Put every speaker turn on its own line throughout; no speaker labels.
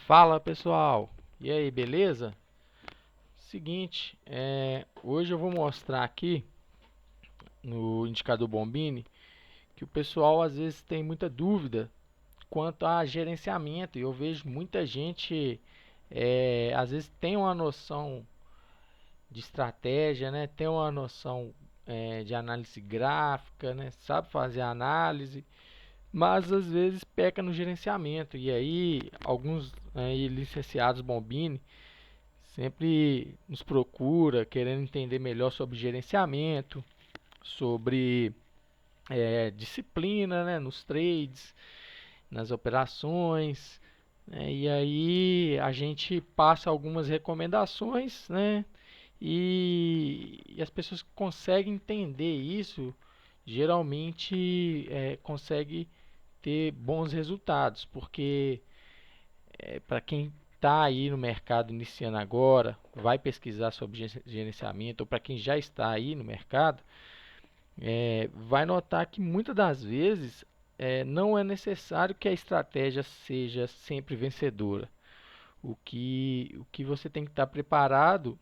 Fala pessoal, e aí, beleza? Seguinte, hoje eu vou mostrar aqui no indicador Bombini que o pessoal às vezes tem muita dúvida quanto a gerenciamento e eu vejo muita gente às vezes tem uma noção de estratégia, né? Tem uma noção de análise gráfica, né? Sabe fazer análise, mas às vezes peca no gerenciamento e aí alguns aí, licenciados Bombini sempre nos procura querendo entender melhor sobre gerenciamento, sobre disciplina, né, nos trades, nas operações, né, e aí a gente passa algumas recomendações, né, e as pessoas que conseguem entender isso geralmente conseguem ter bons resultados, porque para quem está aí no mercado iniciando agora, vai pesquisar sobre gerenciamento, ou para quem já está aí no mercado, vai notar que muitas das vezes não é necessário que a estratégia seja sempre vencedora. O que você tem que estar preparado,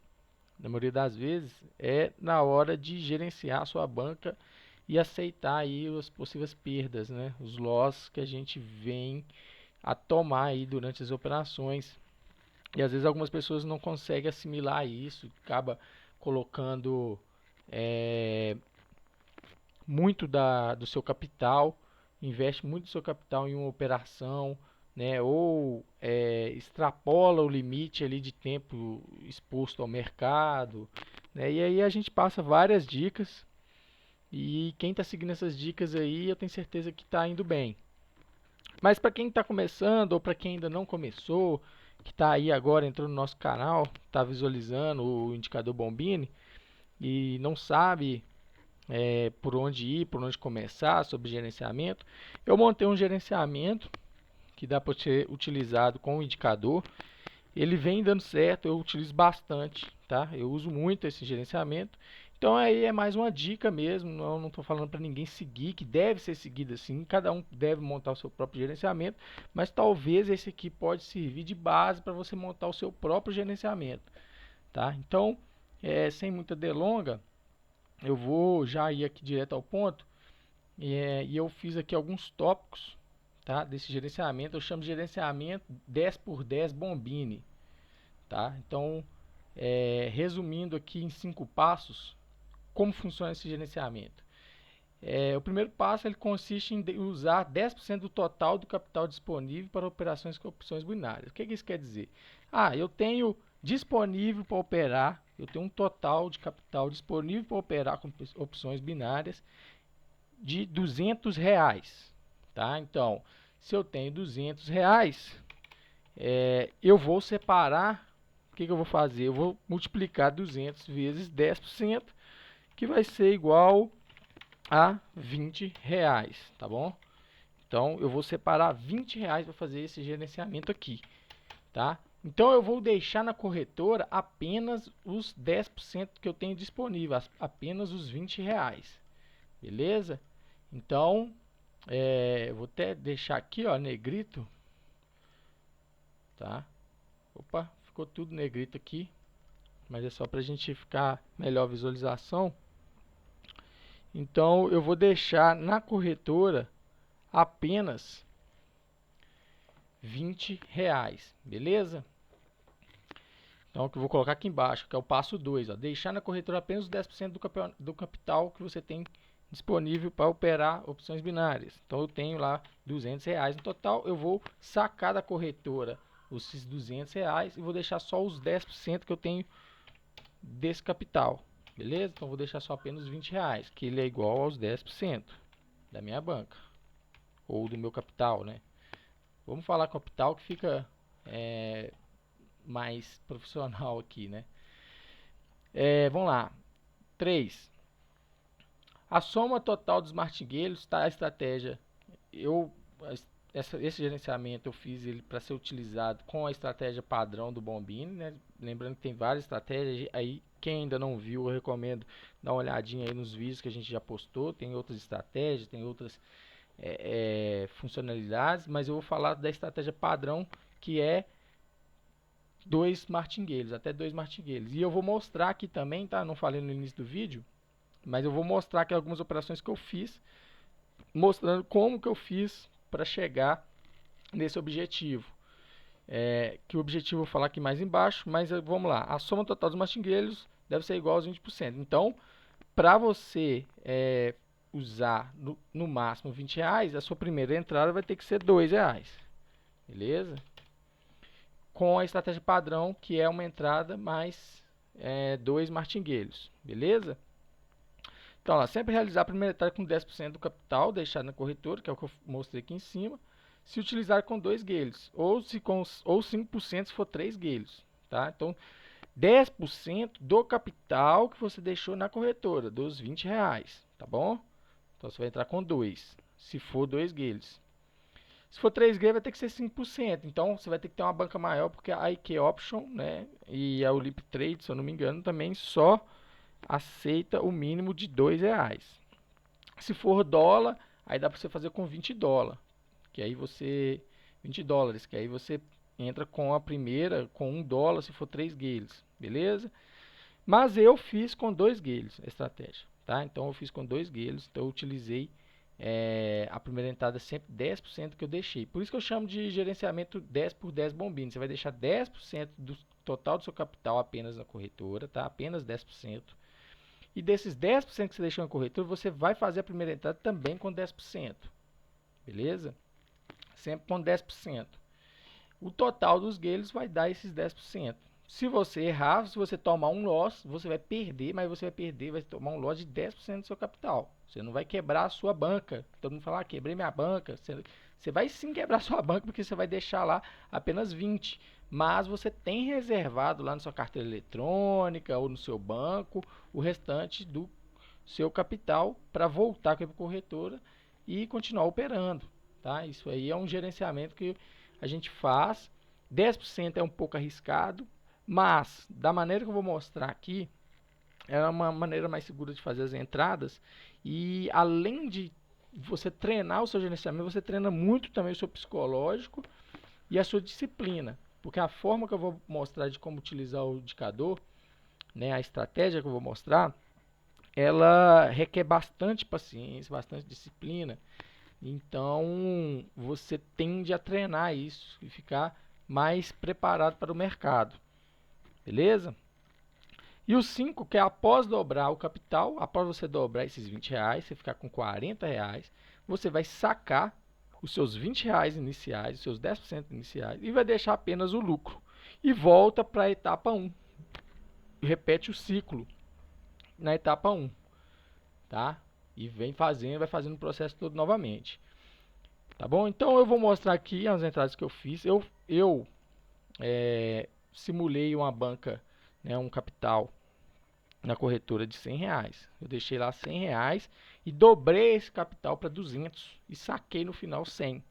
na maioria das vezes, é na hora de gerenciar a sua banca e aceitar aí as possíveis perdas, né? Os losses que a gente vem a tomar aí durante as operações. E às vezes algumas pessoas não conseguem assimilar isso, acaba colocando é, muito do seu capital, investe muito do seu capital em uma operação, né, ou extrapola o limite ali de tempo exposto ao mercado, né, e aí a gente passa várias dicas e quem está seguindo essas dicas aí, eu tenho certeza que está indo bem. Mas para quem está começando ou para quem ainda não começou, que está aí agora entrando no nosso canal, está visualizando o indicador Bombini e não sabe por onde ir, por onde começar sobre gerenciamento, eu montei um gerenciamento que dá para ser utilizado com o indicador. Ele vem dando certo, eu utilizo bastante, tá? Eu uso muito esse gerenciamento. Então aí é mais uma dica mesmo, não estou falando para ninguém seguir, que deve ser seguido assim, cada um deve montar o seu próprio gerenciamento, mas talvez esse aqui pode servir de base para você montar o seu próprio gerenciamento, tá? Então, sem muita delonga, eu vou já ir aqui direto ao ponto, e eu fiz aqui alguns tópicos, tá, desse gerenciamento. Eu chamo de gerenciamento 10x10 Bombini, tá? Então, resumindo aqui em 5 passos, como funciona esse gerenciamento. O primeiro passo ele consiste em usar 10% do total do capital disponível para operações com opções binárias. O que isso quer dizer? Eu tenho disponível para operar, eu tenho um total de capital disponível para operar com opções binárias de R$ 200, tá? Então, se eu tenho R$ 200, eu vou separar, o que eu vou fazer? Eu vou multiplicar 200 vezes 10%, que vai ser igual a R$ 20, tá bom? Então, eu vou separar R$ 20 para fazer esse gerenciamento aqui, tá? Então, eu vou deixar na corretora apenas os 10% que eu tenho disponível, apenas os R$ 20, beleza? Então, eu vou até deixar aqui, ó, negrito, tá? Opa, ficou tudo negrito aqui, mas é só para a gente ficar melhor visualização. Então, eu vou deixar na corretora apenas R$ 20, beleza? Então, o que eu vou colocar aqui embaixo, que é o passo 2, ó, deixar na corretora apenas os 10% do capital que você tem disponível para operar opções binárias. Então, eu tenho lá R$ 200 no total, eu vou sacar da corretora esses R$ 200 e vou deixar só os 10% que eu tenho desse capital, beleza? Então, vou deixar só apenas R$ 20, que ele é igual aos 10% da minha banca, ou do meu capital, né? Vamos falar capital que fica mais profissional aqui, né? Vamos lá. 3. A soma total dos martingales está a estratégia. Eu, esse gerenciamento eu fiz ele para ser utilizado com a estratégia padrão do Bombini, né? Lembrando que tem várias estratégias aí. Quem ainda não viu, eu recomendo dar uma olhadinha aí nos vídeos que a gente já postou. Tem outras estratégias, tem outras funcionalidades, mas eu vou falar da estratégia padrão, que é 2 martingales, até 2 martingales. E eu vou mostrar aqui também, tá? Não falei no início do vídeo, mas eu vou mostrar aqui algumas operações que eu fiz, mostrando como que eu fiz para chegar nesse objetivo. Que o objetivo eu vou falar aqui mais embaixo, mas vamos lá. A soma total dos martingales deve ser igual aos 20%. Então, para você usar no máximo R$20, a sua primeira entrada vai ter que ser R$2, beleza? Com a estratégia padrão, que é uma entrada mais 2 martingales, beleza? Então, lá, sempre realizar a primeira entrada com 10% do capital deixado na corretora, que é o que eu mostrei aqui em cima, se utilizar com 2 guelhos, ou 5% se for 3 guelhos, tá? Então, 10% do capital que você deixou na corretora, dos R$20, tá bom? Então, você vai entrar com 2, se for 2 guelhos. Se for 3 guelhos, vai ter que ser 5%. Então, você vai ter que ter uma banca maior, porque a IK Option, né, e a Ulip Trade, se eu não me engano, também só aceita o mínimo de R$2. Se for dólar, aí dá para você fazer com $20, que aí você $20, que aí você entra com a primeira com $1 se for 3 guelhos, beleza? Mas eu fiz com 2 guelhos a estratégia, tá? Então eu fiz com 2 guelhos, então eu utilizei a primeira entrada sempre 10% que eu deixei. Por isso que eu chamo de gerenciamento 10 por 10 bombinhas. Você vai deixar 10% do total do seu capital apenas na corretora, tá? Apenas 10%. E desses 10% que você deixou na corretora, você vai fazer a primeira entrada também com 10%. Beleza? Sempre com 10%. O total dos guelhos vai dar esses 10%. Se você errar, se você tomar um loss, você vai perder, mas você vai tomar um loss de 10% do seu capital. Você não vai quebrar a sua banca. Todo mundo fala, quebrei minha banca. Você vai sim quebrar a sua banca, porque você vai deixar lá apenas 20%. Mas você tem reservado lá na sua carteira eletrônica ou no seu banco o restante do seu capital para voltar para a corretora e continuar operando. Tá? Isso aí é um gerenciamento que a gente faz. 10% é um pouco arriscado, mas da maneira que eu vou mostrar aqui, é uma maneira mais segura de fazer as entradas. E além de você treinar o seu gerenciamento, você treina muito também o seu psicológico e a sua disciplina. Porque a forma que eu vou mostrar de como utilizar o indicador, né, a estratégia que eu vou mostrar, ela requer bastante paciência, bastante disciplina. Então, você tende a treinar isso e ficar mais preparado para o mercado. Beleza? E o 5, que é após dobrar o capital, após você dobrar esses R$20, você ficar com R$40, você vai sacar os seus R$20 iniciais, os seus 10% iniciais, e vai deixar apenas o lucro. E volta para a etapa 1. Repete o ciclo na etapa 1. Tá? E vai fazendo o processo todo novamente. Tá bom? Então eu vou mostrar aqui as entradas que eu fiz. Eu simulei uma banca, né, um capital na corretora de R$100. Eu deixei lá R$100 e dobrei esse capital para 200 e saquei no final 100.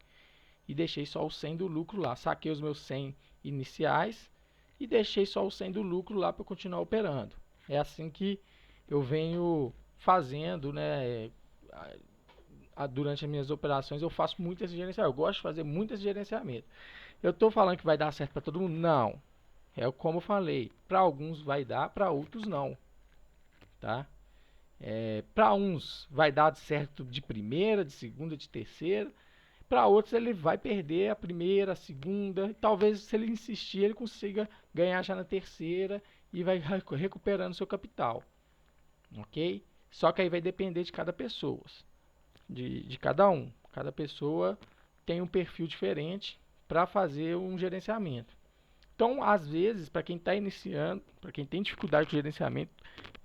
E deixei só o 100 do lucro lá. Saquei os meus 100 iniciais e deixei só o 100 do lucro lá para continuar operando. É assim que eu venho fazendo, né? Durante as minhas operações eu faço muito esse gerenciamento. Eu gosto de fazer muito esse gerenciamento. Eu estou falando que vai dar certo para todo mundo? Não. É como eu falei. Para alguns vai dar, para outros não. Tá? Para uns vai dar certo de primeira, de segunda, de terceira. Para outros ele vai perder a primeira, a segunda. Talvez se ele insistir ele consiga ganhar já na terceira e vai recuperando seu capital. Ok? Só que aí vai depender de cada pessoa. De cada um. Cada pessoa tem um perfil diferente para fazer um gerenciamento. Então, às vezes, para quem está iniciando, para quem tem dificuldade com gerenciamento,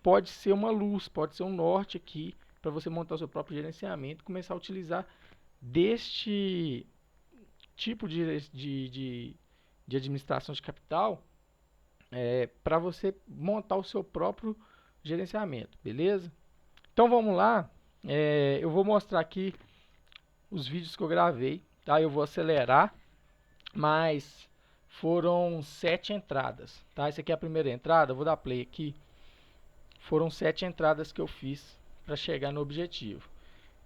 pode ser uma luz, pode ser um norte aqui para você montar o seu próprio gerenciamento e começar a utilizar deste tipo de administração de capital para você montar o seu próprio gerenciamento, beleza? Então vamos lá, eu vou mostrar aqui os vídeos que eu gravei, tá? Eu vou acelerar, mas foram 7 entradas, tá? Essa aqui é a primeira entrada, eu vou dar play aqui. Foram 7 entradas que eu fiz para chegar no objetivo,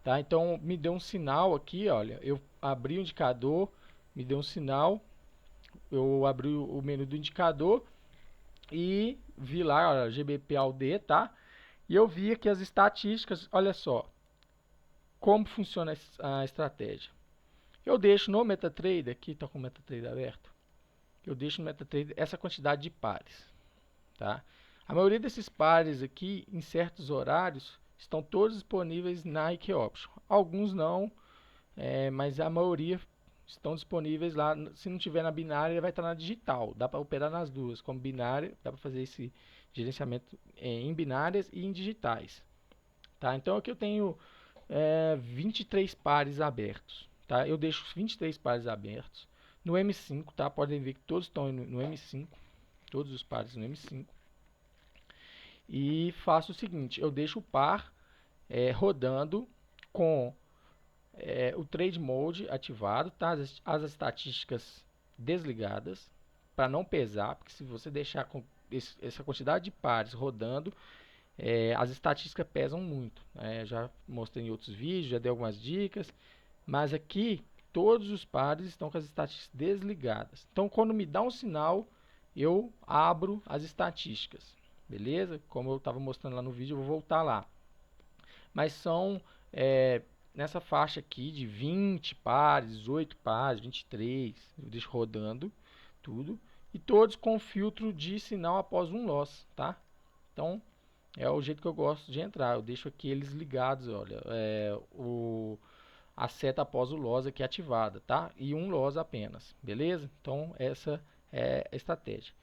tá? Então me deu um sinal aqui, olha, eu abri o indicador, me deu um sinal, eu abri o menu do indicador e vi lá, ó, GBP/UD, tá? E eu vi aqui as estatísticas, olha só, como funciona a estratégia. Eu deixo no MetaTrader, aqui está com o MetaTrader aberto, eu deixo no MetaTrader essa quantidade de pares, tá? A maioria desses pares aqui, em certos horários, estão todos disponíveis na IK Option. Alguns não, mas a maioria estão disponíveis lá. Se não tiver na binária, vai estar na digital. Dá para operar nas duas. Como binária, dá para fazer esse gerenciamento em binárias e em digitais. Tá? Então aqui eu tenho 23 pares abertos. Tá? Eu deixo os 23 pares abertos no M5. Tá? Podem ver que todos estão no M5. Todos os pares no M5. E faço o seguinte, eu deixo o par rodando com o Trade Mode ativado, tá? As estatísticas desligadas, para não pesar, porque se você deixar com essa quantidade de pares rodando, as estatísticas pesam muito. Já mostrei em outros vídeos, já dei algumas dicas, mas aqui todos os pares estão com as estatísticas desligadas. Então, quando me dá um sinal, eu abro as estatísticas, beleza? Como eu estava mostrando lá no vídeo, eu vou voltar lá. Mas são nessa faixa aqui de 20 pares, 18 pares, 23, eu deixo rodando tudo, e todos com filtro de sinal após um loss, tá? Então, é o jeito que eu gosto de entrar, eu deixo aqui eles ligados, olha, a seta após o loss aqui ativada, tá? E um loss apenas, beleza? Então, essa é a estratégia.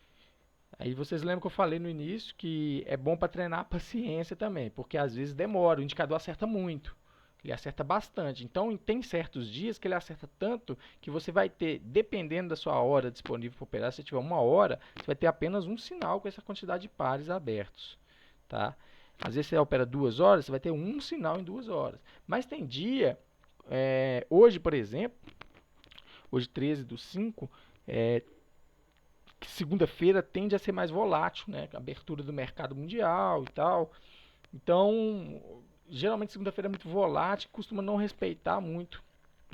Aí vocês lembram que eu falei no início que é bom para treinar a paciência também, porque às vezes demora, o indicador acerta muito, ele acerta bastante. Então tem certos dias que ele acerta tanto que você vai ter, dependendo da sua hora disponível para operar, se você tiver uma hora, você vai ter apenas um sinal com essa quantidade de pares abertos, tá? Às vezes você opera 2 horas, você vai ter um sinal em 2 horas. Mas tem dia, hoje por exemplo, hoje 13/5, segunda-feira tende a ser mais volátil, né? A abertura do mercado mundial e tal. Então, geralmente segunda-feira é muito volátil, costuma não respeitar muito,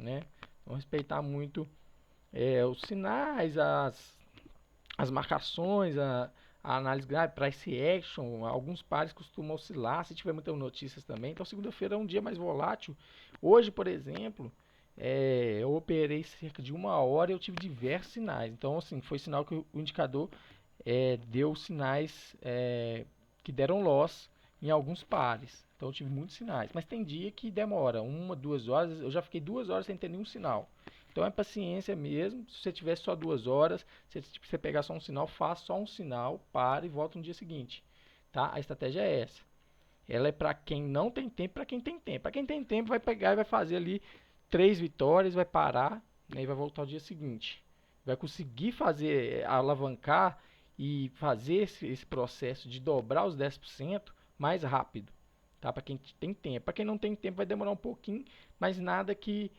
né? Não respeitar muito os sinais, as marcações, a análise gráfica, price action, alguns pares costumam oscilar, se tiver muitas notícias também. Então, segunda-feira é um dia mais volátil. Hoje, por exemplo, eu operei cerca de 1 hora e eu tive diversos sinais. Então, assim, foi sinal que o indicador deu sinais que deram loss em alguns pares. Então, eu tive muitos sinais. Mas tem dia que demora 1, 2 horas. Eu já fiquei 2 horas sem ter nenhum sinal. Então, é paciência mesmo. Se você tiver só 2 horas, se você pegar só um sinal, faça só um sinal, para e volta no dia seguinte. Tá? A estratégia é essa. Ela é para quem não tem tempo, para quem tem tempo. Para quem tem tempo, vai pegar e vai fazer ali 3 vitórias, vai parar, né, e vai voltar ao dia seguinte. Vai conseguir fazer, alavancar e fazer esse processo de dobrar os 10% mais rápido. Tá? Para quem tem tempo. Para quem não tem tempo, vai demorar um pouquinho, mas nada que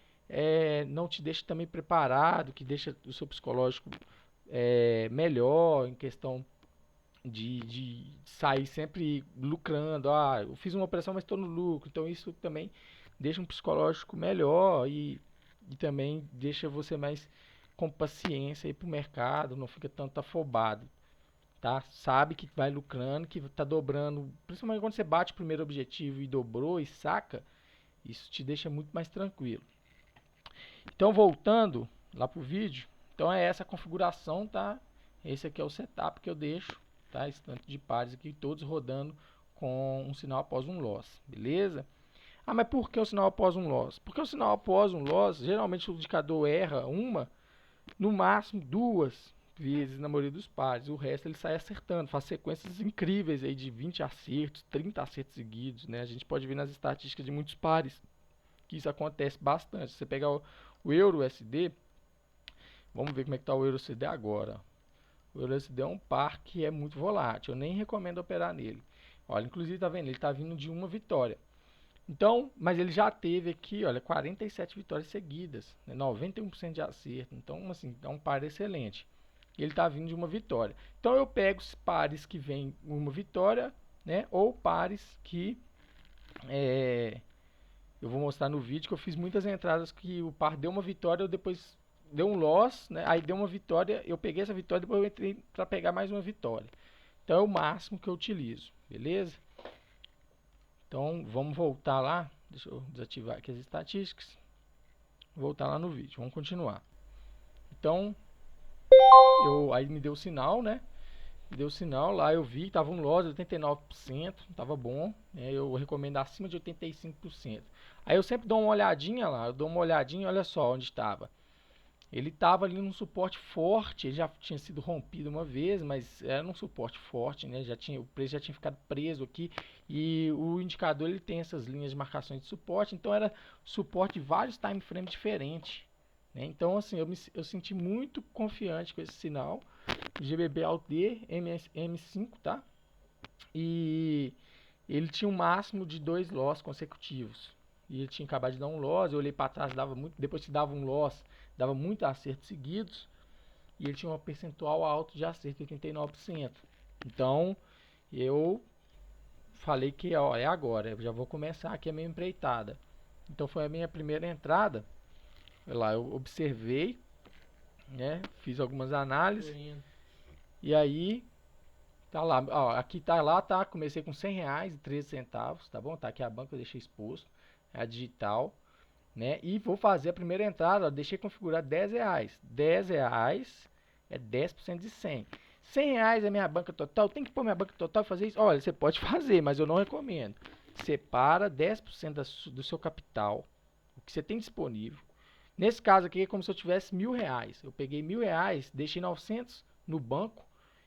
não te deixe também preparado, que deixa o seu psicológico melhor em questão de sair sempre lucrando. Ah, eu fiz uma operação, mas estou no lucro. Então isso também deixa um psicológico melhor e também deixa você mais com paciência para o mercado, não fica tanto afobado, tá? Sabe que vai lucrando, que está dobrando, principalmente quando você bate o primeiro objetivo e dobrou e saca, isso te deixa muito mais tranquilo. Então, voltando lá pro vídeo, então é essa a configuração, tá? Esse aqui é o setup que eu deixo, tá? Esse tanto de pares aqui, todos rodando com um sinal após um loss, beleza? Ah, mas por que o sinal após um loss? Porque o sinal após um loss, geralmente o indicador erra no máximo 2 vezes na maioria dos pares. O resto ele sai acertando, faz sequências incríveis aí de 20 acertos, 30 acertos seguidos, né? A gente pode ver nas estatísticas de muitos pares que isso acontece bastante. Se você pegar o Euro USD, vamos ver como é que está o Euro USD agora. O Euro USD é um par que é muito volátil, eu nem recomendo operar nele. Olha, inclusive tá vendo, ele está vindo de uma vitória. Então, mas ele já teve aqui, olha, 47 vitórias seguidas, né, 91% de acerto. Então, assim, é um par excelente. Ele está vindo de uma vitória. Então, eu pego os pares que vêm uma vitória, né, ou pares que eu vou mostrar no vídeo que eu fiz muitas entradas que o par deu uma vitória, eu depois deu um loss, né? Aí deu uma vitória, eu peguei essa vitória, depois eu entrei para pegar mais uma vitória. Então é o máximo que eu utilizo, beleza? Então vamos voltar lá, deixa eu desativar aqui as estatísticas, voltar lá no vídeo, vamos continuar. Então, aí me deu o sinal, né? Deu sinal lá, eu vi, tava um loss de 89%, tava bom, né? Eu recomendo acima de 85%. Aí eu sempre dou uma olhadinha lá, eu dou uma olhadinha, olha só onde estava. Ele estava ali num suporte forte, ele já tinha sido rompido uma vez, mas era um suporte forte, né? O preço já tinha ficado preso aqui e o indicador ele tem essas linhas de marcações de suporte, então era suporte de vários time frames diferentes, né? Então assim, eu senti muito confiante com esse sinal, GBP ALT M5, tá? E ele tinha um máximo de 2 loss consecutivos. E ele tinha acabado de dar um loss, eu olhei para trás, dava muito, depois que dava um loss, dava muito acertos seguidos. E ele tinha um percentual alto de acerto, 89%. Então, eu falei que ó, é agora, eu já vou começar aqui a minha empreitada. Então foi a minha primeira entrada. Olha lá, eu observei, né? Fiz algumas análises. E aí tá lá, ó, aqui tá lá, tá? Comecei com R$100,13, tá bom? Tá aqui a banca, eu deixei exposto, é a digital, né? E vou fazer a primeira entrada, ó, deixei configurar R$10. R$10 é 10% de 100. R$100 é minha banca total, tem que pôr minha banca total e fazer isso? Olha, você pode fazer, mas eu não recomendo. Separa 10% do seu capital, o que você tem disponível. Nesse caso aqui é como se eu tivesse R$1.000. Eu peguei R$1.000, deixei 900 no banco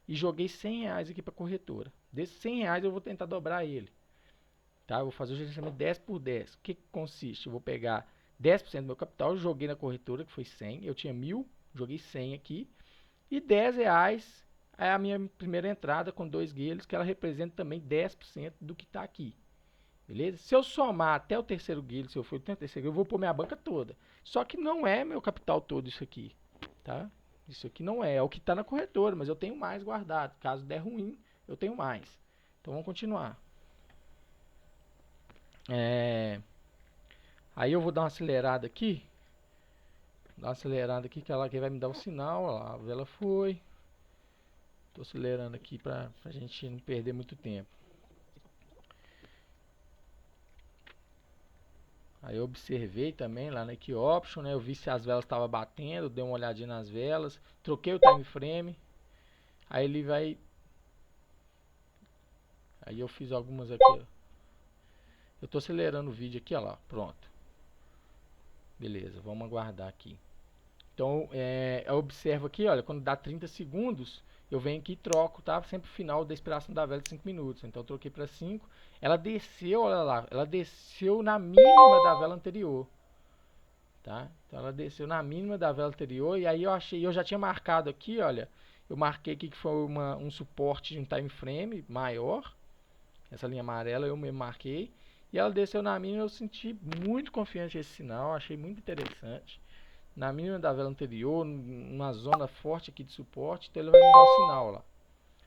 e joguei R$100 aqui para a corretora. Desses R$100 eu vou tentar dobrar ele, tá? Eu vou fazer o gerenciamento 10 por 10. O que consiste? Eu vou pegar 10% do meu capital, joguei na corretora, que foi 100. Eu tinha 1.000, joguei 100 aqui. E R$10 é a minha primeira entrada com 2 guilhos, que ela representa também 10% do que está aqui. Beleza? Se eu somar até o terceiro guilho, se eu for até o terceiro guilho, eu vou pôr minha banca toda. Só que não é meu capital todo isso aqui, tá? Isso aqui não é o que está na corretora, mas eu tenho mais guardado. Caso der ruim, eu tenho mais. Então vamos continuar. Aí eu vou dar uma acelerada aqui. Dar uma acelerada aqui, que ela que vai me dar o sinal. Ó lá, a vela foi. Estou acelerando aqui para a gente não perder muito tempo. Aí eu observei também lá na Key Option, né? Eu vi se as velas estavam batendo, dei uma olhadinha nas velas, troquei o time frame. Aí ele vai. Aí eu fiz algumas aqui, ó. Eu tô acelerando o vídeo aqui, ó lá, pronto. Beleza, vamos aguardar aqui. Então, eu observo aqui, olha, quando dá 30 segundos, eu venho aqui e troco, tá? Sempre o final da expiração da vela de 5 minutos. Então eu troquei para 5. Ela desceu, olha lá, ela desceu na mínima da vela anterior. Tá? Então ela desceu na mínima da vela anterior e aí eu já tinha marcado aqui, olha, eu marquei aqui que foi um suporte de um time frame maior, essa linha amarela eu mesmo marquei, e ela desceu na mínima, eu senti muito confiante esse sinal, achei muito interessante, na mínima da vela anterior, numa zona forte aqui de suporte, então ele vai me dar o sinal lá.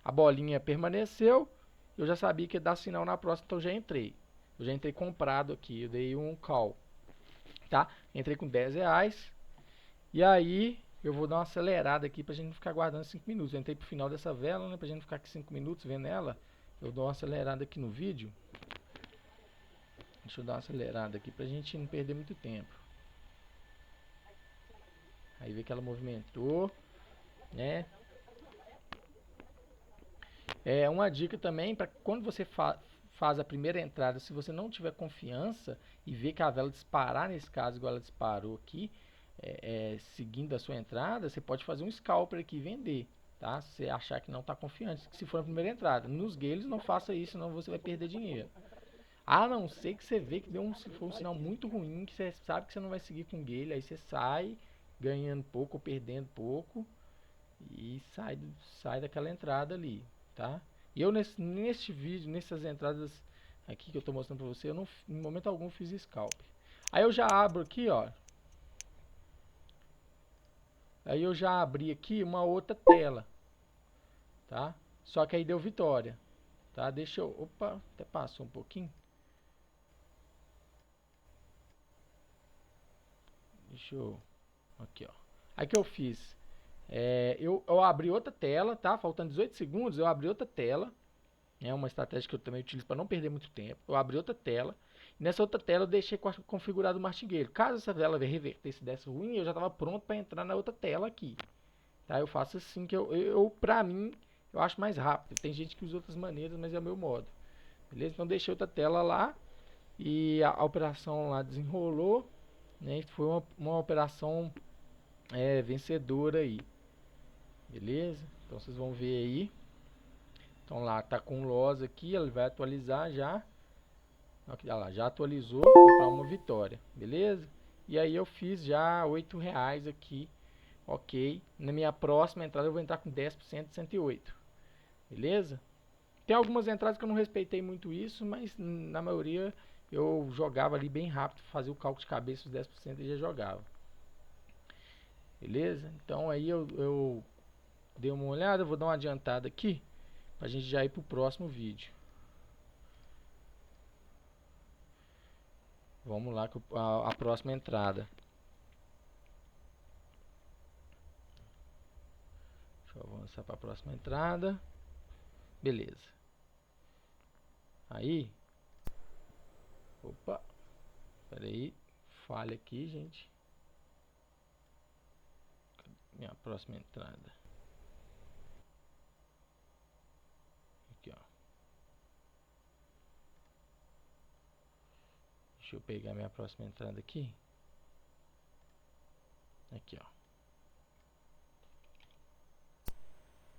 A bolinha permaneceu, eu já sabia que ia dar sinal na próxima, então eu já entrei comprado aqui, eu dei um call. Tá? Entrei com R$10. E aí eu vou dar uma acelerada aqui pra gente não ficar aguardando 5 minutos. Eu entrei pro final dessa vela, né? Pra gente não ficar aqui 5 minutos vendo ela. Eu dou uma acelerada aqui no vídeo. Deixa eu dar uma acelerada aqui pra gente não perder muito tempo. Aí vê que ela movimentou, né? É uma dica também para quando você faz a primeira entrada, se você não tiver confiança e ver que a vela disparar, nesse caso, igual ela disparou aqui, seguindo a sua entrada, você pode fazer um scalper aqui e vender, tá? Se você achar que não está confiante, se for a primeira entrada. Nos games, não faça isso, senão você vai perder dinheiro. A não ser que você vê que se for um sinal muito ruim, que você sabe que você não vai seguir com gale, aí você sai ganhando pouco ou perdendo pouco e sai daquela entrada ali, tá? E eu neste vídeo, nessas entradas aqui que eu estou mostrando para você, eu não, em momento algum fiz scalp. Aí eu já abro aqui, ó. Aí eu já abri aqui uma outra tela, tá? Só que aí deu vitória, tá? Deixa eu, opa, até passou um pouquinho. Deixa eu, aqui ó. Aí que eu fiz? Eu abri outra tela, tá? Faltando 18 segundos, eu abri outra tela. É uma estratégia que eu também utilizo para não perder muito tempo. Eu abri outra tela. E nessa outra tela eu deixei configurado o martingale. Caso essa tela revertesse e desse ruim, eu já estava pronto para entrar na outra tela aqui. Tá? Eu faço assim que pra mim, eu acho mais rápido. Tem gente que usa outras maneiras, mas é o meu modo. Beleza? Então deixei outra tela lá e a operação lá desenrolou, né? Foi uma operação vencedora aí. Beleza? Então vocês vão ver aí. Então lá tá com loss aqui, ele vai atualizar já. Olha lá, já atualizou para uma vitória, beleza? E aí eu fiz já R$ 8 aqui, ok. Na minha próxima entrada eu vou entrar com 10% de 108, beleza? Tem algumas entradas que eu não respeitei muito isso, mas na maioria eu jogava ali bem rápido, fazia o cálculo de cabeça os 10% e já jogava. Beleza? Então aí eu dei uma olhada, vou dar uma adiantada aqui, pra gente já ir pro próximo vídeo. Vamos lá com a próxima entrada. Deixa eu avançar para a próxima entrada. Beleza. Aí. Opa. Espera aí. Falha aqui, gente. Minha próxima entrada. Aqui, ó. Deixa eu pegar minha próxima entrada aqui. Aqui, ó.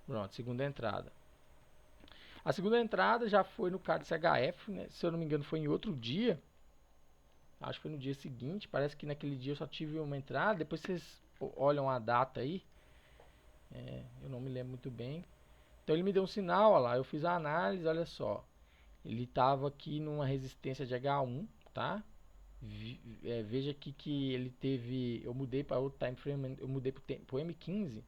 Pronto, segunda entrada. A segunda entrada já foi no CAD CHF, né? Se eu não me engano, foi em outro dia. Acho que foi no dia seguinte. Parece que naquele dia eu só tive uma entrada. Depois vocês olham a data aí. Eu não me lembro muito bem. Então ele me deu um sinal, olha lá. Eu fiz a análise, olha só. Ele estava aqui numa resistência de H1, tá? Veja aqui que ele teve, eu mudei para outro time frame, eu mudei para o M15.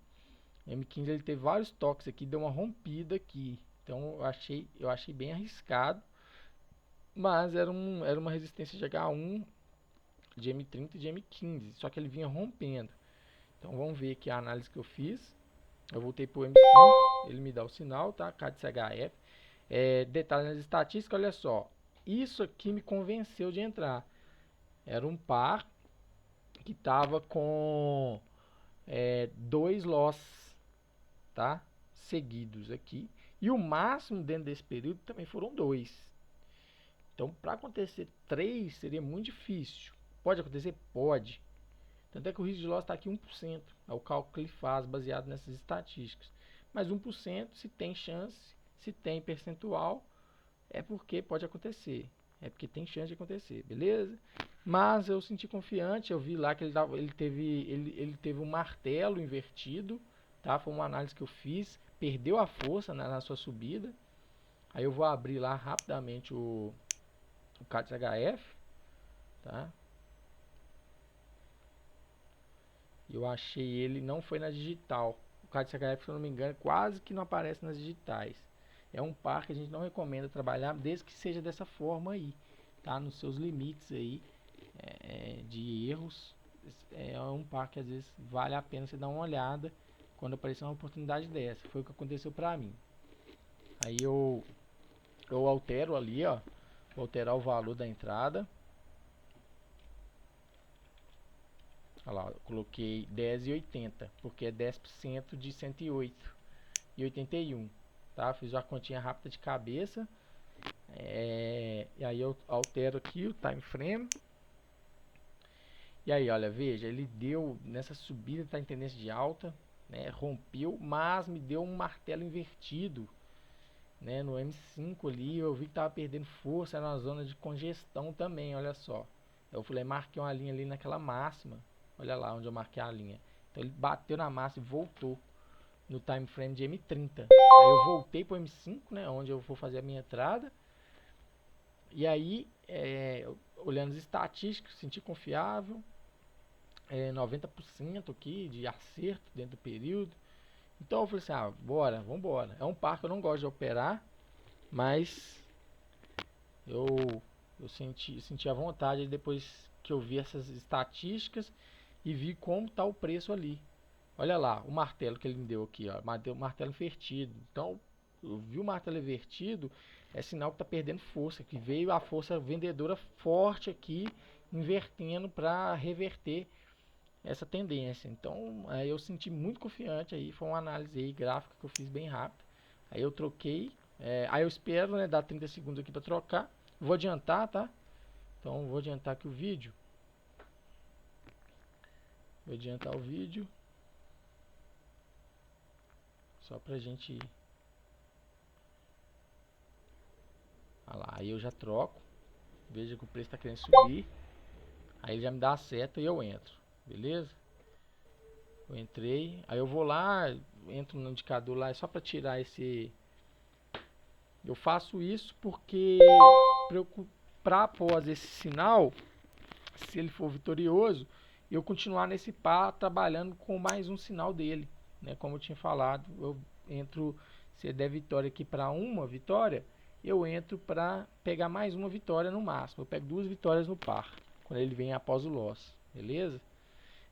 O M15 ele teve vários toques aqui, deu uma rompida aqui. Então eu achei bem arriscado, mas era uma resistência de H1, de M30 e de M15, só que ele vinha rompendo. Então vamos ver aqui a análise que eu fiz. Eu voltei para o M5, ele me dá o sinal, tá? CAD-CHF. Detalhe nas estatísticas, olha só. Isso aqui me convenceu de entrar. Era um par que tava com 2 loss, tá? Seguidos aqui. E o máximo dentro desse período também foram 2. Então, para acontecer 3 seria muito difícil. Pode acontecer? Pode. Tanto é que o risco de loss está aqui 1%. É o cálculo que ele faz baseado nessas estatísticas. Mas 1%, se tem chance, se tem percentual, é porque pode acontecer. É porque tem chance de acontecer, beleza? Mas eu senti confiante, eu vi lá que ele teve um martelo invertido, tá? Foi uma análise que eu fiz, perdeu a força na sua subida. Aí eu vou abrir lá rapidamente o CAD-HF, tá? Eu achei ele, não foi na digital. O CAD-HF, se eu não me engano, quase que não aparece nas digitais. É um par que a gente não recomenda trabalhar, desde que seja dessa forma aí, tá? Nos seus limites aí de erros. É um par que às vezes vale a pena você dar uma olhada quando aparecer uma oportunidade dessa. Foi o que aconteceu pra mim. Aí eu altero ali, ó. Vou alterar o valor da entrada. Olha lá, eu coloquei 10,80, porque é 10% de 108,81, tá? Fiz uma continha rápida de cabeça. E aí eu altero aqui o time frame. E aí, olha, veja, ele deu nessa subida, tá em tendência de alta, né? Rompeu, mas me deu um martelo invertido, né? No M5 ali, eu vi que tava perdendo força na zona de congestão também, olha só. Eu falei, marquei uma linha ali naquela máxima. Olha lá onde eu marquei a linha. Então ele bateu na máxima e voltou no time frame de M30. Aí eu voltei para o M5, né, onde eu vou fazer a minha entrada. E aí, olhando as estatísticas, senti confiável. 90% aqui de acerto dentro do período. Então eu falei assim, bora, vambora. É um par que eu não gosto de operar, mas eu senti a vontade depois que eu vi essas estatísticas e vi como está o preço ali. Olha lá, o martelo que ele me deu aqui, ó, martelo invertido. Então, eu vi o martelo invertido, é sinal que está perdendo força, que veio a força vendedora forte aqui, invertendo para reverter essa tendência. Então, aí eu senti muito confiante aí, foi uma análise aí gráfica que eu fiz bem rápido. Aí eu troquei, aí eu espero, né, dar 30 segundos aqui para trocar. Vou adiantar, tá? Então, vou adiantar aqui o vídeo. Vou adiantar o vídeo. Só pra gente... Olha lá, aí eu já troco. Veja que o preço está querendo subir. Aí ele já me dá a seta e eu entro. Beleza? Eu entrei. Aí eu vou lá, entro no indicador lá, é só para tirar esse... Eu faço isso porque para após esse sinal, se ele for vitorioso, eu continuar nesse par trabalhando com mais um sinal dele, né? Como eu tinha falado, eu entro, se der vitória aqui para uma vitória, eu entro para pegar mais uma vitória no máximo. Eu pego 2 vitórias no par, quando ele vem após o loss, beleza?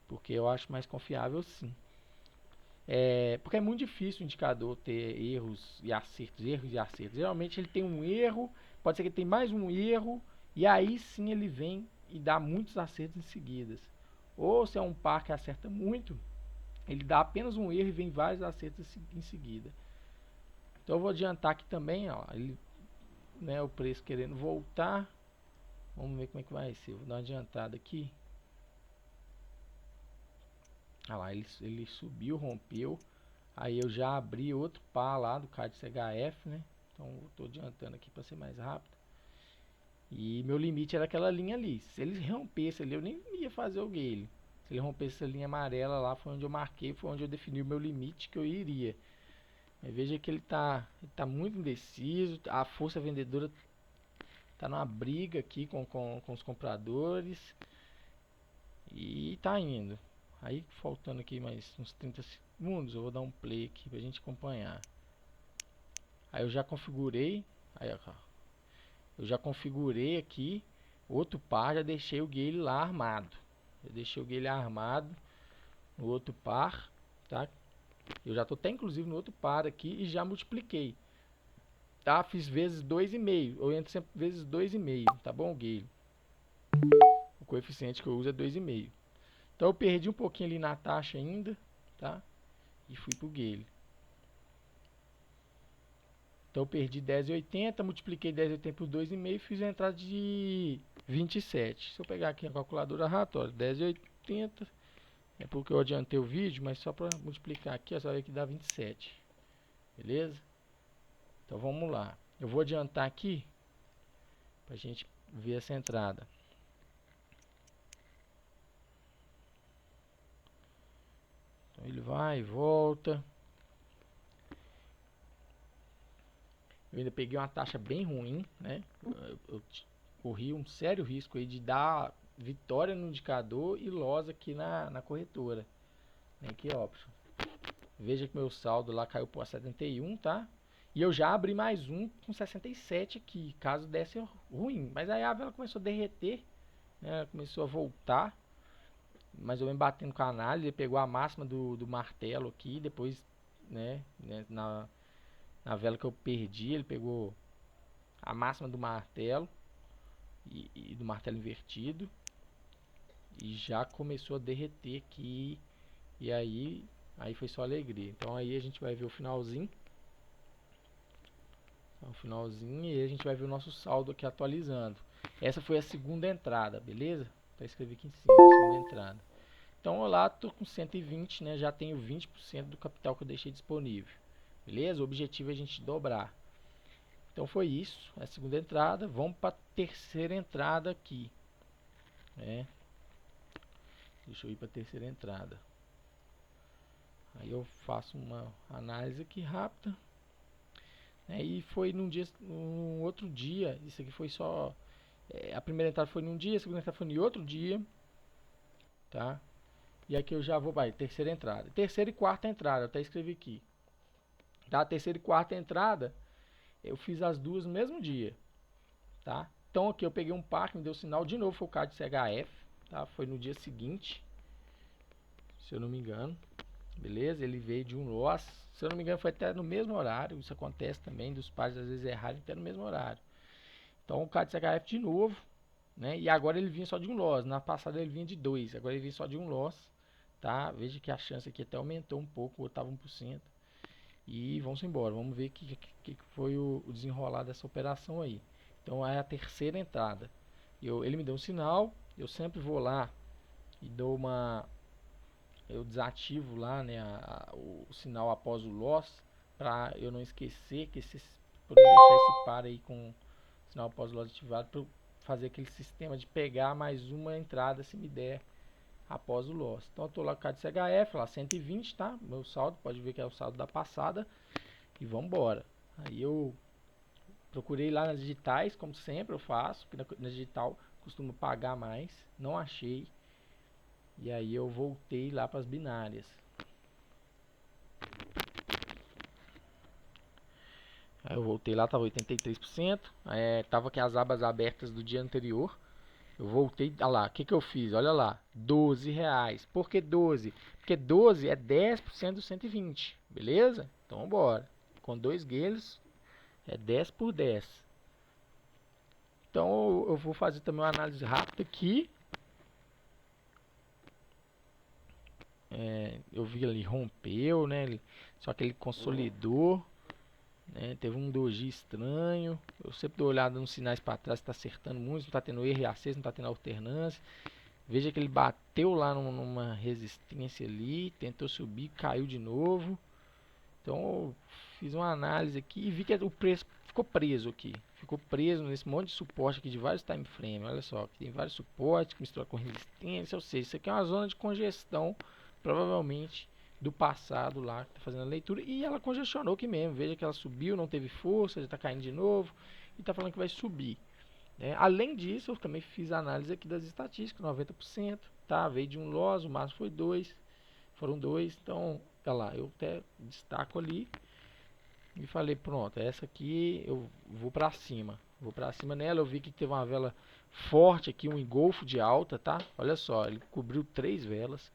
Porque eu acho mais confiável sim. Porque é muito difícil o indicador ter erros e acertos, Geralmente ele tem um erro, pode ser que ele tenha mais um erro, e aí sim ele vem e dá muitos acertos em seguida. Ou se é um par que acerta muito, ele dá apenas um erro e vem vários acertos em seguida. Então eu vou adiantar aqui também, ó, ele, né, o preço querendo voltar. Vamos ver como é que vai ser. Vou dar uma adiantada aqui. Olha lá, ele subiu, rompeu. Aí eu já abri outro par lá do CAD CHF, né? Então eu tô adiantando aqui para ser mais rápido. E meu limite era aquela linha ali. Se ele rompesse ali, eu nem ia fazer o gale. Se ele rompesse essa linha amarela lá, foi onde eu marquei, foi onde eu defini o meu limite que eu iria. Mas veja que ele tá muito indeciso. A força vendedora tá numa briga aqui com os compradores. E tá indo. Aí faltando aqui mais uns 30 segundos, eu vou dar um play aqui pra gente acompanhar. Aí eu já configurei, aí ó, eu já configurei aqui outro par, já deixei o gale lá armado. Eu deixei o gale armado no outro par, tá? Eu já tô até inclusive no outro par aqui e já multipliquei. Tá? Fiz vezes 2,5. Eu entro sempre vezes 2,5, tá bom, gale? O coeficiente que eu uso é 2,5. Então eu perdi um pouquinho ali na taxa ainda, tá? E fui pro gale. Então eu perdi 10,80, multipliquei 10,80 por 2,5 e fiz a entrada de 27. Se eu pegar aqui a calculadora aleatória, 10,80, é porque eu adiantei o vídeo, mas só para multiplicar aqui, ó, você vai ver que dá 27. Beleza? Então vamos lá. Eu vou adiantar aqui para a gente ver essa entrada. Então ele vai e volta. Eu ainda peguei uma taxa bem ruim, né? Eu corri um sério risco aí de dar vitória no indicador e loss aqui na corretora. Aqui, ó. Veja que meu saldo lá caiu para 71, tá? E eu já abri mais um com 67 aqui, caso desse ruim. Mas aí a vela começou a derreter, né? Começou a voltar. Mas eu me batendo com a análise, ele pegou a máxima do martelo aqui, depois, né, na vela que eu perdi, ele pegou a máxima do martelo e do martelo invertido e já começou a derreter aqui. E aí foi só alegria. Então aí a gente vai ver o finalzinho. O finalzinho e aí a gente vai ver o nosso saldo aqui atualizando. Essa foi a segunda entrada, beleza? Tá escrevi aqui em cima, a segunda entrada. Então eu lá tô com 120, né? Já tenho 20% do capital que eu deixei disponível. Beleza? O objetivo é a gente dobrar. Então foi isso, a segunda entrada. Vamos para a terceira entrada aqui, né? Deixa eu ir para a terceira entrada. Aí eu faço uma análise aqui rápida. E foi num outro dia. Isso aqui foi só... a primeira entrada foi num dia, a segunda entrada foi em outro dia. Tá? E aqui eu já vou para terceira entrada. Terceira e quarta entrada, eu até escrevi aqui. Tá? Terceira e quarta entrada, eu fiz as duas no mesmo dia. Tá? Então aqui eu peguei um par que me deu sinal de novo, focado de CHF. Tá? Foi no dia seguinte, se eu não me engano. beleza? Ele veio de um loss, se eu não me engano foi até no mesmo horário, isso acontece também, dos pares às vezes errarem até no mesmo horário. Então o CAD CHF de novo, né? E agora ele vinha só de um loss, na passada ele vinha de dois, agora ele vinha só de um loss, tá? Veja que a chance aqui até aumentou um pouco, estava 1%. E vamos embora, vamos ver o que foi o desenrolar dessa operação aí. Então é a terceira entrada. Ele me deu um sinal, eu sempre vou lá e dou uma, eu desativo lá, né, o sinal após o loss, para eu não esquecer que para não deixar esse par aí com o sinal após o loss ativado, para fazer aquele sistema de pegar mais uma entrada se me der após o loss. Então eu estou lá com o CAD CHF, lá 120, tá? Meu saldo, pode ver que é o saldo da passada. E vamos embora. Aí eu procurei lá nas digitais, como sempre eu faço, porque na digital costumo pagar mais, não achei. E aí eu voltei lá para as binárias. Aí eu voltei lá, tava 83%, tava com as abas abertas do dia anterior. Eu voltei, olha lá, o que eu fiz? Olha lá, R$12. Por que 12? Porque 12 é 10% do 120, beleza? Então bora. Com dois guelhos é 10 por 10. Então eu vou fazer também uma análise rápida aqui. Eu vi ali, rompeu, né? Só que ele consolidou, né? Teve um doji estranho. Eu sempre dou olhada nos sinais para trás, está acertando muito, não está tendo erro e acerto, não está tendo alternância. Veja que ele bateu lá numa resistência ali, tentou subir, caiu de novo. Então eu fiz uma análise aqui e vi que o preço ficou preso aqui. Ficou preso nesse monte de suporte aqui de vários time frame. Olha só, aqui tem vários suportes que misturam com resistência. Ou seja, isso aqui é uma zona de congestão, provavelmente do passado lá, que está fazendo a leitura. E ela congestionou aqui mesmo. Veja que ela subiu, não teve força, já está caindo de novo. E está falando que vai subir. Além disso, eu também fiz a análise aqui das estatísticas, 90%. Tá? Veio de um loss, o máximo foi 2. Foram 2. Então, olha lá, eu até destaco ali. E falei, pronto, essa aqui eu vou pra cima. Vou pra cima nela, eu vi que teve uma vela forte aqui, um engolfo de alta, tá? Olha só, ele cobriu 3 velas.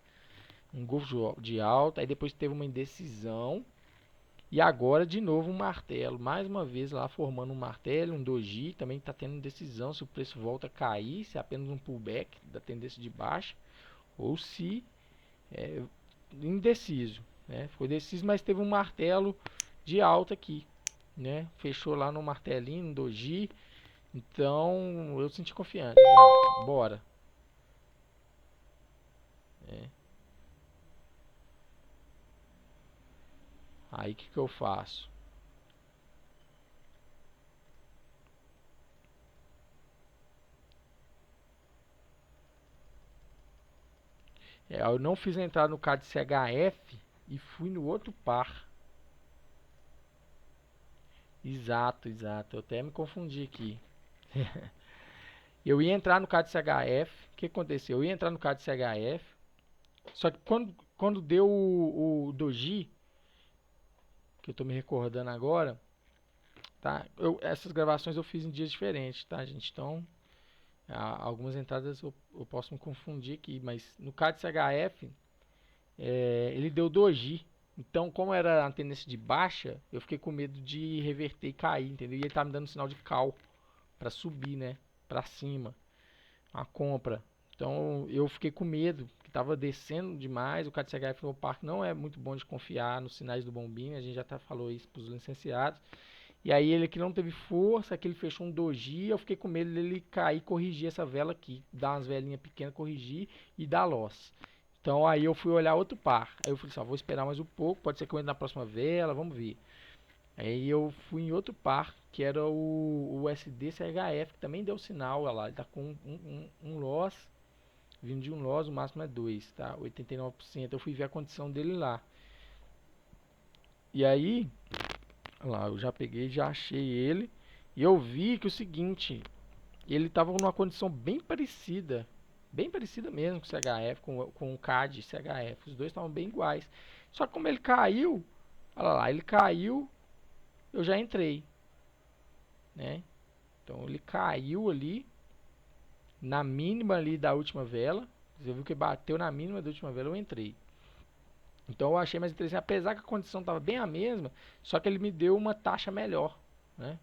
Um engolfo de alta, aí depois teve uma indecisão. E agora de novo um martelo, mais uma vez lá formando um martelo, um doji, também está tendo indecisão se o preço volta a cair, se é apenas um pullback da tendência de baixa, ou se é indeciso, né? Foi deciso, mas teve um martelo de alta aqui, né? Fechou lá no martelinho, no doji, então eu senti confiante, bora. Aí o que eu faço? Eu não fiz a entrada no CAD CHF e fui no outro par. Exato, exato. Eu até me confundi aqui. Eu ia entrar no CAD CHF. O que aconteceu? Eu ia entrar no CAD CHF. Só que quando deu o doji, que eu tô me recordando agora, tá? Essas gravações eu fiz em dias diferentes, tá, gente? Então, algumas entradas eu posso me confundir aqui, mas no CAD CHF, ele deu doji. Então, como era a tendência de baixa, eu fiquei com medo de reverter e cair, entendeu? E ele tá me dando sinal de call para subir, né? Para cima, a compra. Então, eu fiquei com medo, que estava descendo demais. O CAD-CHF no parque não é muito bom de confiar nos sinais do bombinho. A gente já até falou isso para os licenciados. E aí ele que não teve força, que ele fechou um doji, eu fiquei com medo dele cair e corrigir essa vela aqui, dar umas velinhas pequenas, corrigir e dar loss. Então aí eu fui olhar outro par. Aí eu falei assim, vou esperar mais um pouco, pode ser que eu entre na próxima vela, vamos ver. Aí eu fui em outro par, que era o USD CHF, que também deu sinal, olha lá, ele tá com um loss, vindo de um loss, o máximo é 2, tá? 89%. Eu fui ver a condição dele lá. E aí, olha lá, eu já peguei, já achei ele, e eu vi que o seguinte, ele tava numa condição bem parecida mesmo com o CHF, com o CAD CHF, os dois estavam bem iguais. Só que como ele caiu, olha lá, ele caiu, eu já entrei, né? Então ele caiu ali na mínima ali da última vela. Você viu que bateu na mínima da última vela, eu entrei. Então eu achei mais interessante, apesar que a condição estava bem a mesma, só que ele me deu uma taxa melhor, né?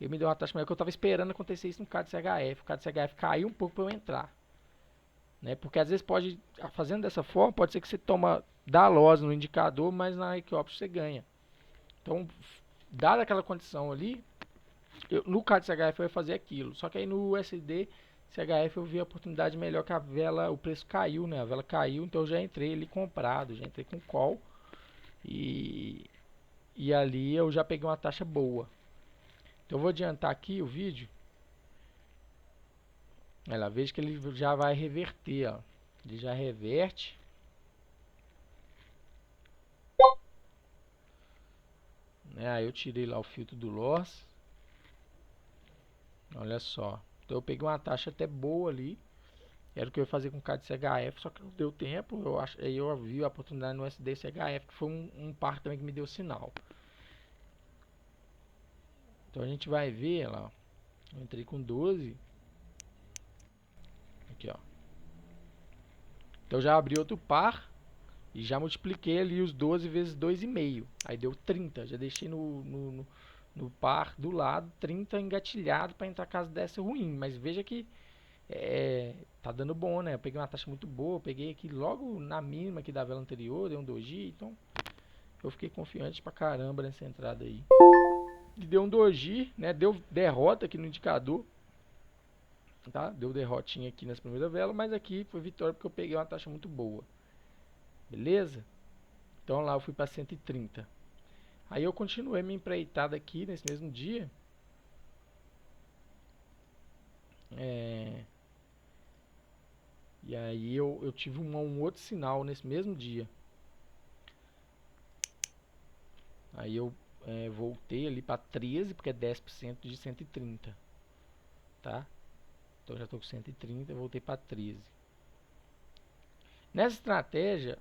Ele me deu uma taxa melhor que eu estava esperando acontecer isso no CAD CHF. O CAD CHF caiu um pouco para eu entrar, né? Porque às vezes pode, fazendo dessa forma, pode ser que você toma dá loss no indicador, mas na equioption você ganha. Então, dada aquela condição ali, no CAD CHF eu ia fazer aquilo. Só que aí no USD CHF eu vi a oportunidade melhor que a vela, o preço caiu, né? A vela caiu, então eu já entrei ali comprado, já entrei com call e, e ali eu já peguei uma taxa boa. Então eu vou adiantar aqui o vídeo. Ela veja que ele já vai reverter, ó. Ele já reverte. Né? Aí eu tirei lá o filtro do loss. Olha só. Então eu peguei uma taxa até boa ali. Era o que eu ia fazer com o CAD CHF, só que não deu tempo. Aí eu vi a oportunidade no SD CHF, que foi um par também que me deu sinal. Então a gente vai ver lá. Eu entrei com 12. Aqui, ó. Então já abri outro par. E já multipliquei ali os 12 vezes 2,5. Aí deu 30. Já deixei no par do lado 30 engatilhado para entrar caso desse ruim. Mas veja que tá dando bom, né? Eu peguei uma taxa muito boa. Peguei aqui logo na mínima aqui da vela anterior. Deu um doji. Então eu fiquei confiante pra caramba nessa entrada aí. E deu um doji, né? Deu derrota aqui no indicador. Tá? Deu derrotinha aqui nessa primeira vela. Mas aqui foi vitória porque eu peguei uma taxa muito boa. Beleza? Então lá eu fui para 130. Aí eu continuei minha empreitada aqui nesse mesmo dia. E aí eu tive um outro sinal nesse mesmo dia. Aí eu voltei ali para 13, porque é 10% de 130. Tá? Então já estou com 130, voltei para 13. Nessa estratégia,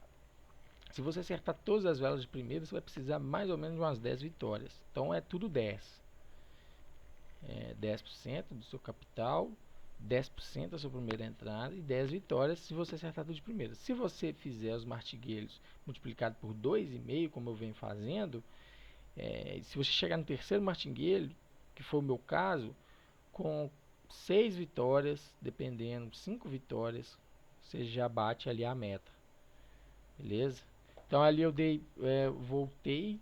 se você acertar todas as velas de primeira, você vai precisar mais ou menos de umas 10 vitórias. Então é tudo 10. 10% do seu capital, 10% da sua primeira entrada e 10 vitórias se você acertar tudo de primeira. Se você fizer os martingales multiplicado por 2,5, como eu venho fazendo, se você chegar no terceiro martingale, que foi o meu caso, com 6 vitórias, dependendo, 5 vitórias, você já bate ali a meta. Beleza? Então ali eu voltei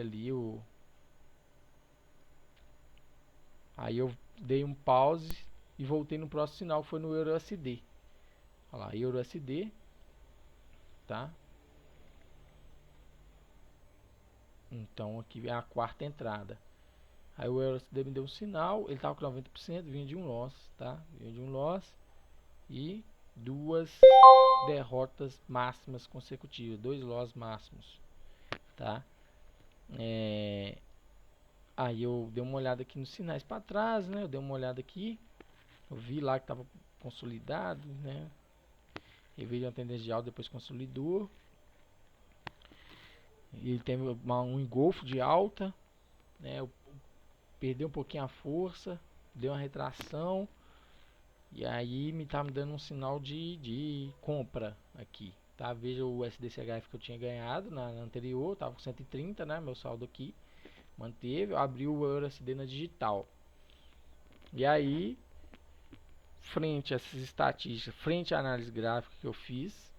ali aí eu dei um pause e voltei no próximo sinal, que foi no EURUSD. Olha lá, EURUSD, tá? Então aqui é a quarta entrada. Aí o EURUSD me deu um sinal, ele estava com 90%, vinha de um loss, tá? Vinha de um loss e duas derrotas máximas consecutivas, 2 loss máximos, tá? Aí eu dei uma olhada aqui nos sinais para trás, né? Eu dei uma olhada aqui, eu vi lá que estava consolidado, né? Ele veio uma tendência de alta, depois consolidou. Ele tem um engolfo de alta, né? Perdeu um pouquinho a força, deu uma retração. E aí me tá me dando um sinal de compra aqui, tá? Veja o SDCHF que eu tinha ganhado na anterior, tava com 130, né? Meu saldo aqui manteve, abriu o EURUSD na digital. E aí, frente a essas estatísticas, frente à análise gráfica que eu fiz,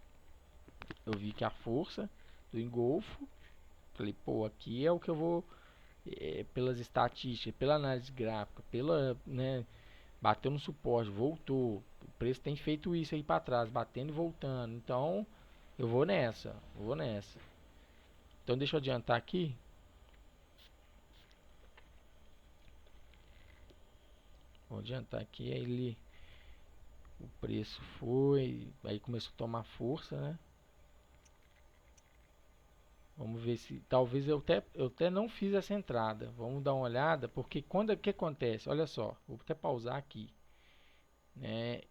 eu vi que a força do engolfo, falei, pô, aqui é o que eu vou, pelas estatísticas, pela análise gráfica, né, bateu no suporte, voltou, o preço tem feito isso aí para trás, batendo e voltando, então eu vou nessa. Então deixa eu adiantar aqui. Vou adiantar aqui, aí o preço foi, aí começou a tomar força, né? Vamos ver se, talvez eu até não fiz essa entrada. Vamos dar uma olhada, porque quando que acontece? Olha só, vou até pausar aqui, né?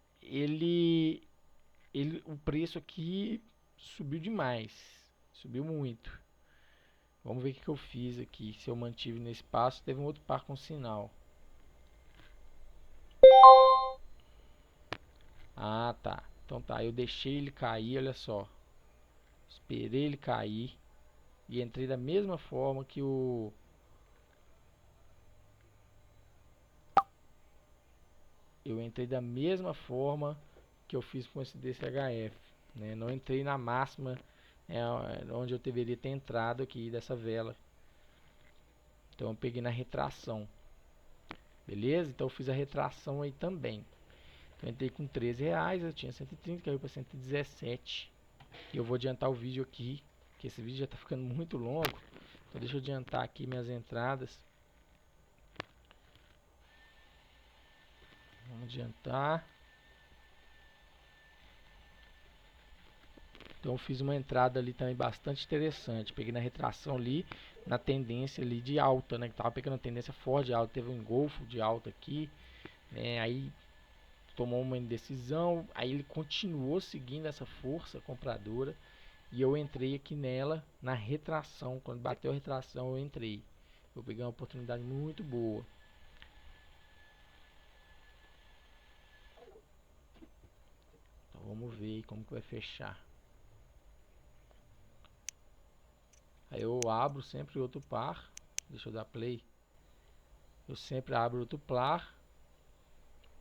O preço aqui subiu demais, subiu muito. Vamos ver o que eu fiz aqui, se eu mantive nesse passo. Teve um outro par com sinal. Ah, tá. Então tá, eu deixei ele cair, olha só. Esperei ele cair. E entrei da mesma forma que o... Eu entrei da mesma forma que eu fiz com esse DCHF, né? Não entrei na máxima, onde eu deveria ter entrado aqui dessa vela. Então eu peguei na retração. Beleza? Então eu fiz a retração aí também. Então eu entrei com R$13, eu tinha 130, caiu para 117. E eu vou adiantar o vídeo aqui, que esse vídeo já está ficando muito longo. Então deixa eu adiantar aqui minhas entradas. Vamos adiantar. Então eu fiz uma entrada ali também bastante interessante. Peguei na retração ali, na tendência ali de alta, né? Que tava pegando a tendência forte de alta. Teve um engolfo de alta aqui, né? Aí tomou uma indecisão. Aí ele continuou seguindo essa força compradora. E eu entrei aqui nela na retração. Quando bateu a retração, eu entrei. Eu peguei uma oportunidade muito boa. Então vamos ver como que vai fechar. Aí eu abro sempre outro par. Deixa eu dar play. Eu sempre abro outro par,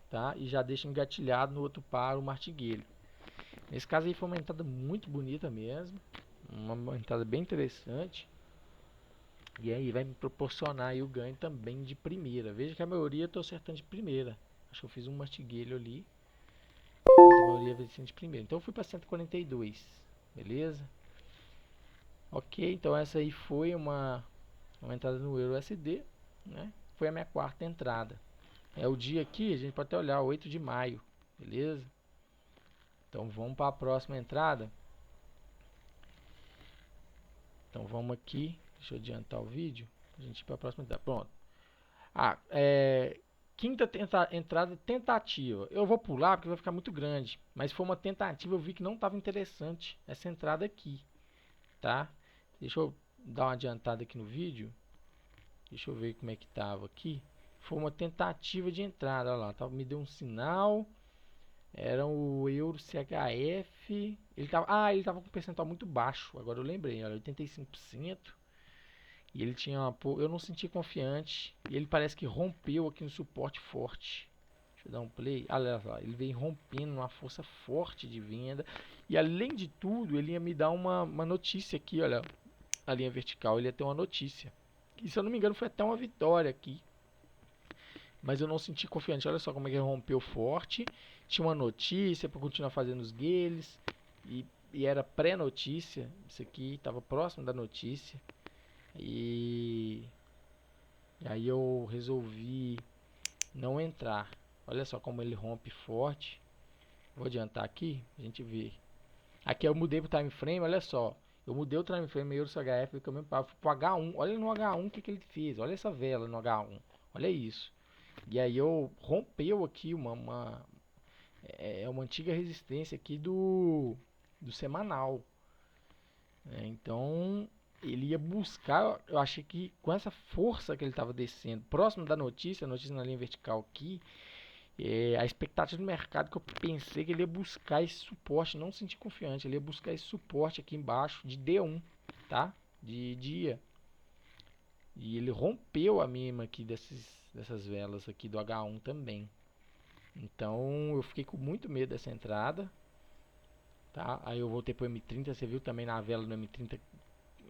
tá? E já deixo engatilhado no outro par o martigueiro. Nesse caso aí foi uma entrada muito bonita mesmo. Uma entrada bem interessante. E aí vai me proporcionar aí o ganho também de primeira. Veja que a maioria eu tô acertando de primeira. Acho que eu fiz um martigueiro ali. Mas a maioria vai ser de primeira. Então eu fui para 142. Beleza? Ok, então essa aí foi uma entrada no EURUSD, né? Foi a minha quarta entrada. É o dia aqui, a gente pode até olhar, 8 de maio, beleza? Então vamos para a próxima entrada. Então vamos aqui, deixa eu adiantar o vídeo, a gente ir para a próxima entrada. Pronto. Quinta entrada tentativa. Eu vou pular porque vai ficar muito grande, mas foi uma tentativa, eu vi que não estava interessante essa entrada aqui, tá? Deixa eu dar uma adiantada aqui no vídeo. Deixa eu ver como é que estava aqui. Foi uma tentativa de entrada, olha lá, tá? Me deu um sinal. Era o Euro CHF. Ele tava com um percentual muito baixo. Agora eu lembrei, olha, 85%. E ele tinha eu não senti confiante. E ele parece que rompeu aqui no suporte forte. Deixa eu dar um play. Olha lá, ele vem rompendo uma força forte de venda. E além de tudo, ele ia me dar uma notícia aqui, olha. A linha vertical, ele ia ter uma notícia. E se eu não me engano, foi até uma vitória aqui. Mas eu não senti confiante. Olha só como é que ele rompeu forte. Tinha uma notícia para continuar fazendo os games. E era pré-notícia. Isso aqui estava próximo da notícia. E aí eu resolvi não entrar. Olha só como ele rompe forte. Vou adiantar aqui, a gente vê. Aqui eu mudei para o time frame, olha só. Eu mudei o time frame Euro HF que eu mesmo para o H1. Olha no H1 o que ele fez. Olha essa vela no H1. Olha isso. E aí eu rompeu aqui uma antiga resistência aqui do semanal. Então ele ia buscar, eu achei que com essa força que ele estava descendo, próximo da notícia, a notícia na linha vertical aqui, a expectativa do mercado que eu pensei que ele ia buscar esse suporte, não senti confiante, ele ia buscar esse suporte aqui embaixo de D1, tá? De dia. E ele rompeu a mínima aqui dessas velas aqui do H1 também. Então eu fiquei com muito medo dessa entrada, tá? Aí eu voltei para o M30, você viu também na vela do M30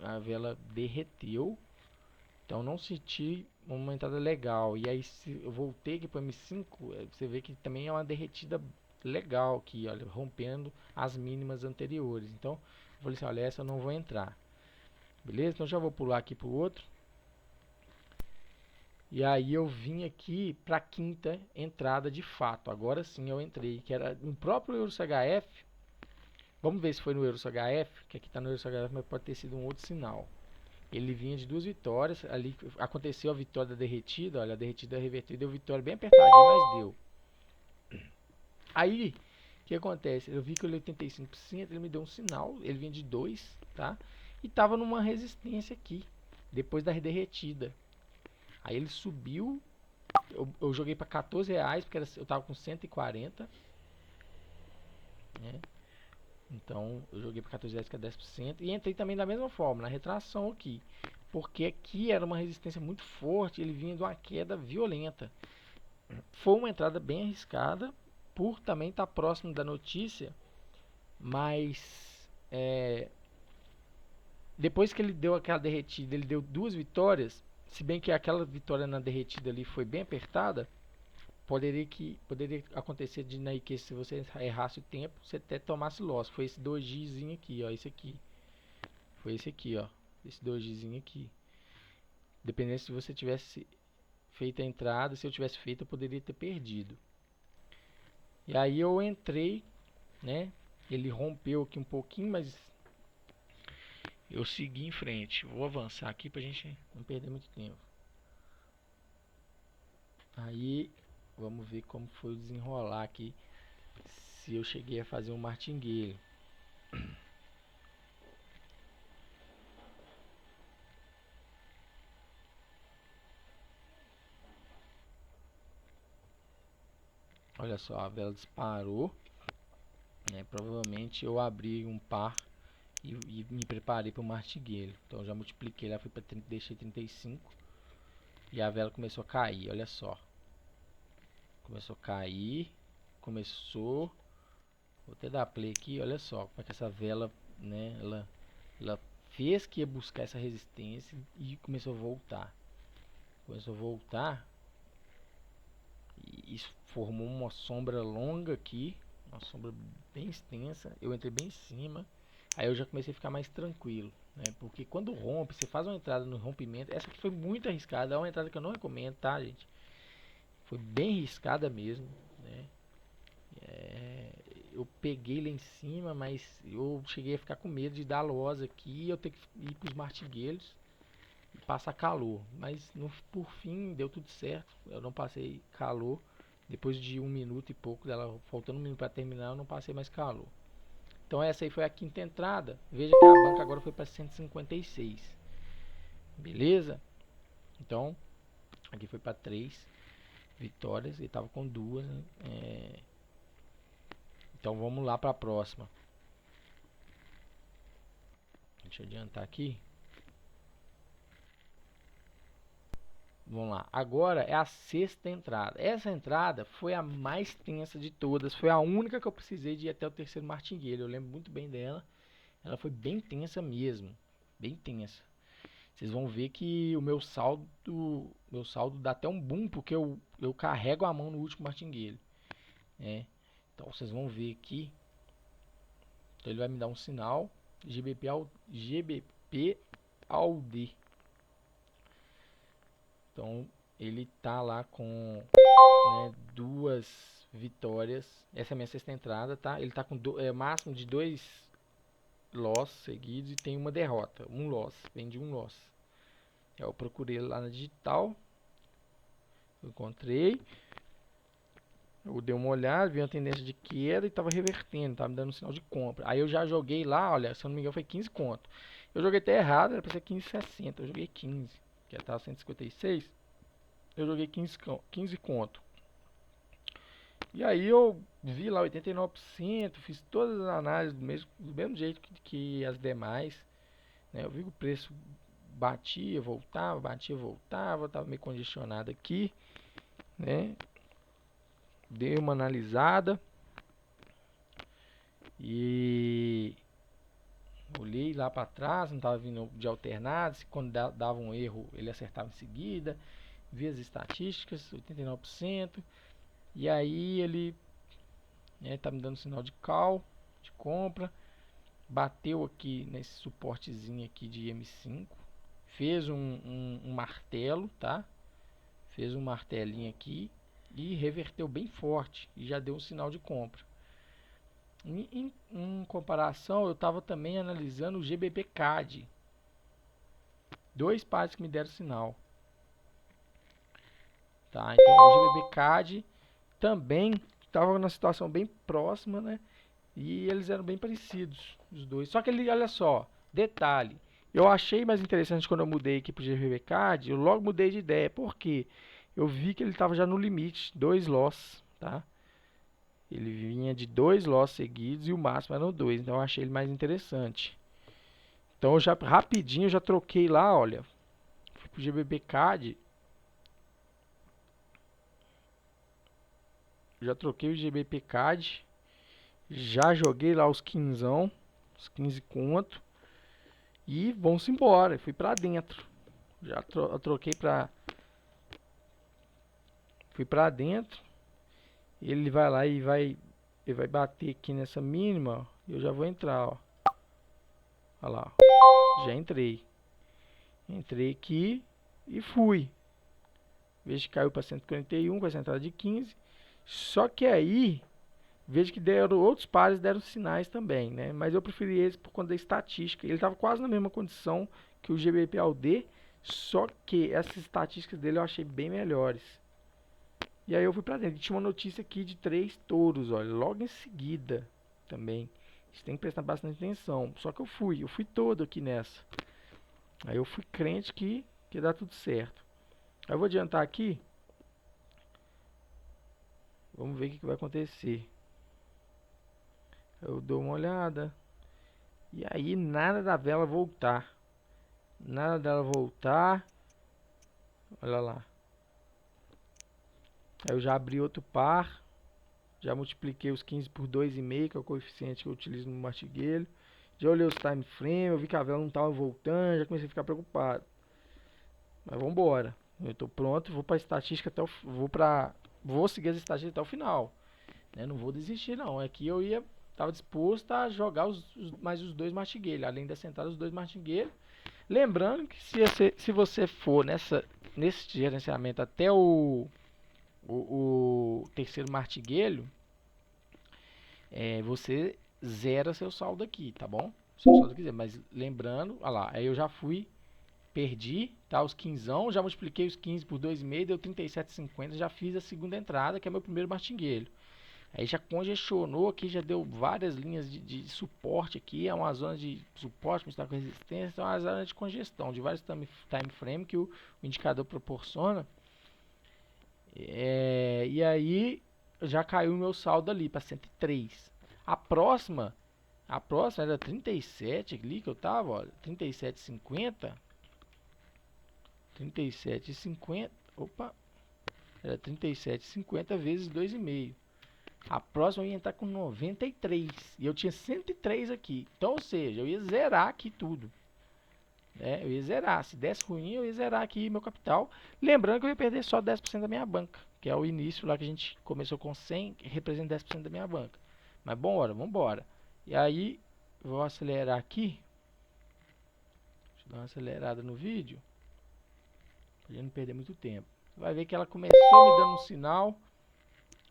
a vela derreteu. Então não senti uma entrada legal. E aí se eu voltei aqui para o M5, você vê que também é uma derretida legal aqui, olha, rompendo as mínimas anteriores. Então eu falei assim, olha, essa eu não vou entrar. Beleza? Então já vou pular aqui para o outro. E aí eu vim aqui para a quinta entrada de fato. Agora sim eu entrei, que era no próprio EURUSHF. Vamos ver se foi no EURUSHF, que aqui está no EURUSHF, mas pode ter sido um outro sinal. Ele vinha de duas vitórias, ali aconteceu a vitória da derretida, olha, a derretida revertida, deu vitória bem apertadinha, mas deu. Aí, o que acontece? Eu vi que ele 85%, ele me deu um sinal, ele vinha de 2, tá? E tava numa resistência aqui, depois da derretida. Aí ele subiu, eu joguei para R$14, porque eu tava com 140. né? Então eu joguei para 14,10 que é 10% e entrei também da mesma forma, na retração aqui. Porque aqui era uma resistência muito forte, ele vinha de uma queda violenta. Foi uma entrada bem arriscada, por também estar próximo da notícia, mas depois que ele deu aquela derretida, ele deu duas vitórias, se bem que aquela vitória na derretida ali foi bem apertada, poderia acontecer de na que se você errasse o tempo, você até tomasse loss. Foi esse dojizinho aqui, ó, esse aqui. Foi esse aqui, ó, esse dojizinho aqui. Dependendo se você tivesse feito a entrada, se eu tivesse feito, eu poderia ter perdido. E aí eu entrei, né? Ele rompeu aqui um pouquinho, mas eu segui em frente. Vou avançar aqui pra gente não perder muito tempo. Aí vamos ver como foi o desenrolar aqui. Se eu cheguei a fazer um martingale. Olha só, a vela disparou, né? Provavelmente eu abri um par e me preparei para o martingale. Então já multipliquei lá, fui para 30, deixei 35 e a vela começou a cair. Olha só, começou a cair, começou. Vou até dar play aqui. Olha só como é que essa vela, né? Ela fez que ia buscar essa resistência e começou a voltar. Começou a voltar e isso formou uma sombra longa aqui, uma sombra bem extensa. Eu entrei bem em cima. Aí eu já comecei a ficar mais tranquilo, né? Porque quando rompe, você faz uma entrada no rompimento. Essa aqui foi muito arriscada, é uma entrada que eu não recomendo, tá, gente? Foi bem arriscada mesmo, né? Eu peguei lá em cima, mas eu cheguei a ficar com medo de dar loss aqui, eu ter que ir para os martingueiros e passar calor. Mas por fim deu tudo certo, eu não passei calor. Depois de 1 minuto e pouco dela, faltando 1 minuto para terminar, eu não passei mais calor. Então essa aí foi a quinta entrada. Veja que a banca agora foi para 156. Beleza? Então, aqui foi para 3 vitórias e estava com 2. Né? Então vamos lá para a próxima. Deixa eu adiantar aqui. Vamos lá. Agora é a sexta entrada. Essa entrada foi a mais tensa de todas. Foi a única que eu precisei de ir até o terceiro martingale. Eu lembro muito bem dela. Ela foi bem tensa mesmo. Bem tensa. Vocês vão ver que o meu saldo dá até um boom, porque eu carrego a mão no último martingale. Então vocês vão ver aqui. Então ele vai me dar um sinal. GBP ao D. Então ele tá lá com, né, 2 vitórias. Essa é a minha sexta entrada, tá? Ele tá com máximo de 2 loss seguidos e tem uma derrota. Um loss. Vem de um loss. Eu procurei lá na digital. Eu encontrei. Eu dei uma olhada, vi uma tendência de queda e estava revertendo, estava me dando um sinal de compra. Aí eu já joguei lá, olha, se eu não me engano foi 15 conto. Eu joguei até errado, era para ser 15,60, eu joguei 15, que estava 156. Eu joguei 15 conto. E aí eu vi lá 89%, fiz todas as análises do mesmo jeito que as demais. Né? Eu vi que o preço batia, voltava, estava meio congestionado aqui, né? Dei uma analisada e olhei lá para trás, não estava vindo de alternado. Quando dava um erro, ele acertava em seguida. Vi as estatísticas, 89%. E aí ele tá me dando sinal de call, de compra. Bateu aqui nesse suportezinho aqui de M5. Fez um martelo, tá? Fez um martelinho aqui e reverteu bem forte. E já deu um sinal de compra. Em comparação, eu estava também analisando o GBP CAD. 2 pares que me deram sinal. Tá? Então o GBP CAD também estava numa situação bem próxima, né? E eles eram bem parecidos, os dois. Só que ele, olha só, detalhe. Eu achei mais interessante quando eu mudei aqui para o GBP CAD, eu logo mudei de ideia. Por quê? Eu vi que ele estava já no limite, 2 loss, tá? Ele vinha de 2 loss seguidos e o máximo eram 2, então eu achei ele mais interessante. Então eu já rapidinho eu já troquei lá, olha, fui pro GBP Card, já troquei o GBP Card, já joguei lá os 15, os 15 conto e vamos embora, fui pra dentro. Já troquei pra fui pra dentro. Ele vai lá e ele vai bater aqui nessa mínima, ó, e eu já vou entrar, ó. Olha lá, ó. Já entrei. Entrei aqui e fui. Vejo que caiu para 141 com essa entrada de 15. Só que aí, vejo que deram outros pares, deram sinais também, né? Mas eu preferi esse por conta da estatística. Ele estava quase na mesma condição que o GBP AUD, só que essas estatísticas dele eu achei bem melhores. E aí eu fui pra dentro. E tinha uma notícia aqui de 3 touros, olha, logo em seguida também. A gente tem que prestar bastante atenção. Só que eu fui todo aqui nessa. Aí eu fui crente que ia dar tudo certo. Aí eu vou adiantar aqui. Vamos ver o que vai acontecer. Eu dou uma olhada. E aí nada da vela voltar. Nada dela voltar. Olha lá. Aí eu já abri outro par. Já multipliquei os 15 por 2,5, que é o coeficiente que eu utilizo no martingale. Já olhei os time frame, eu vi que a vela não estava voltando, já comecei a ficar preocupado. Mas vamos embora. Eu estou pronto, vou para a estatística até vou seguir as estatísticas até o final, né? Não vou desistir não. Aqui eu estava disposto a jogar mais os 2 martingale, além dessa entrada os 2 martingale. Lembrando que se você for nesse gerenciamento até o terceiro martingale, você zera seu saldo aqui, tá bom? Seu saldo quiser, mas lembrando, olha lá, aí eu já fui, perdi, tá, os 15, já multipliquei os 15 por 2,5, deu 37,50, já fiz a segunda entrada, que é meu primeiro martingale. Aí já congestionou aqui, já deu várias linhas de suporte aqui, é uma zona de suporte misturado com resistência, então é uma zona de congestão, de vários time frame que o indicador proporciona. E aí já caiu o meu saldo ali para 103. A próxima era 37 ali que eu tava, olha, 37,50. 37,50. Opa, era 37,50 vezes 2,5. A próxima eu ia entrar com 93 e eu tinha 103 aqui. Então, ou seja, eu ia zerar aqui tudo. Né? Eu ia zerar. Se desse ruim, eu ia zerar aqui meu capital. Lembrando que eu ia perder só 10% da minha banca, que é o início lá que a gente começou com 100, que representa 10% da minha banca. Mas bora, vamos embora. E aí, vou acelerar aqui. Deixa eu dar uma acelerada no vídeo, pra gente não perder muito tempo. Você vai ver que ela começou me dando um sinal,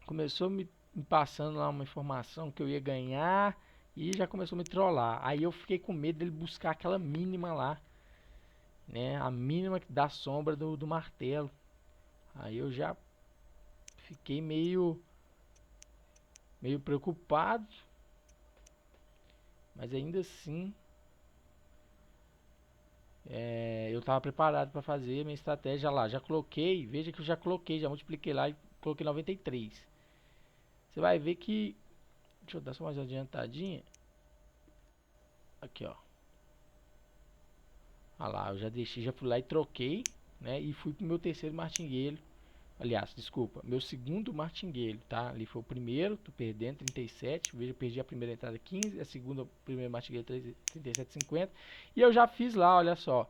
começou me passando lá uma informação que eu ia ganhar e já começou a me trollar. Aí eu fiquei com medo dele buscar aquela mínima lá, né? A mínima da sombra do martelo. Aí eu já fiquei meio preocupado, mas ainda assim eu estava preparado para fazer a minha estratégia lá. Já coloquei, veja que eu já coloquei, já multipliquei lá e coloquei 93. Você vai ver que, deixa eu dar só mais uma adiantadinha. Aqui, ó. Olha lá, eu já deixei, já fui lá e troquei, né? E fui pro meu terceiro martingale. Aliás, desculpa, meu segundo martingale, tá? Ali foi o primeiro, tô perdendo 37. Veja, eu perdi a primeira entrada 15, a segunda, primeiro martingale 37,50. E eu já fiz lá, olha só.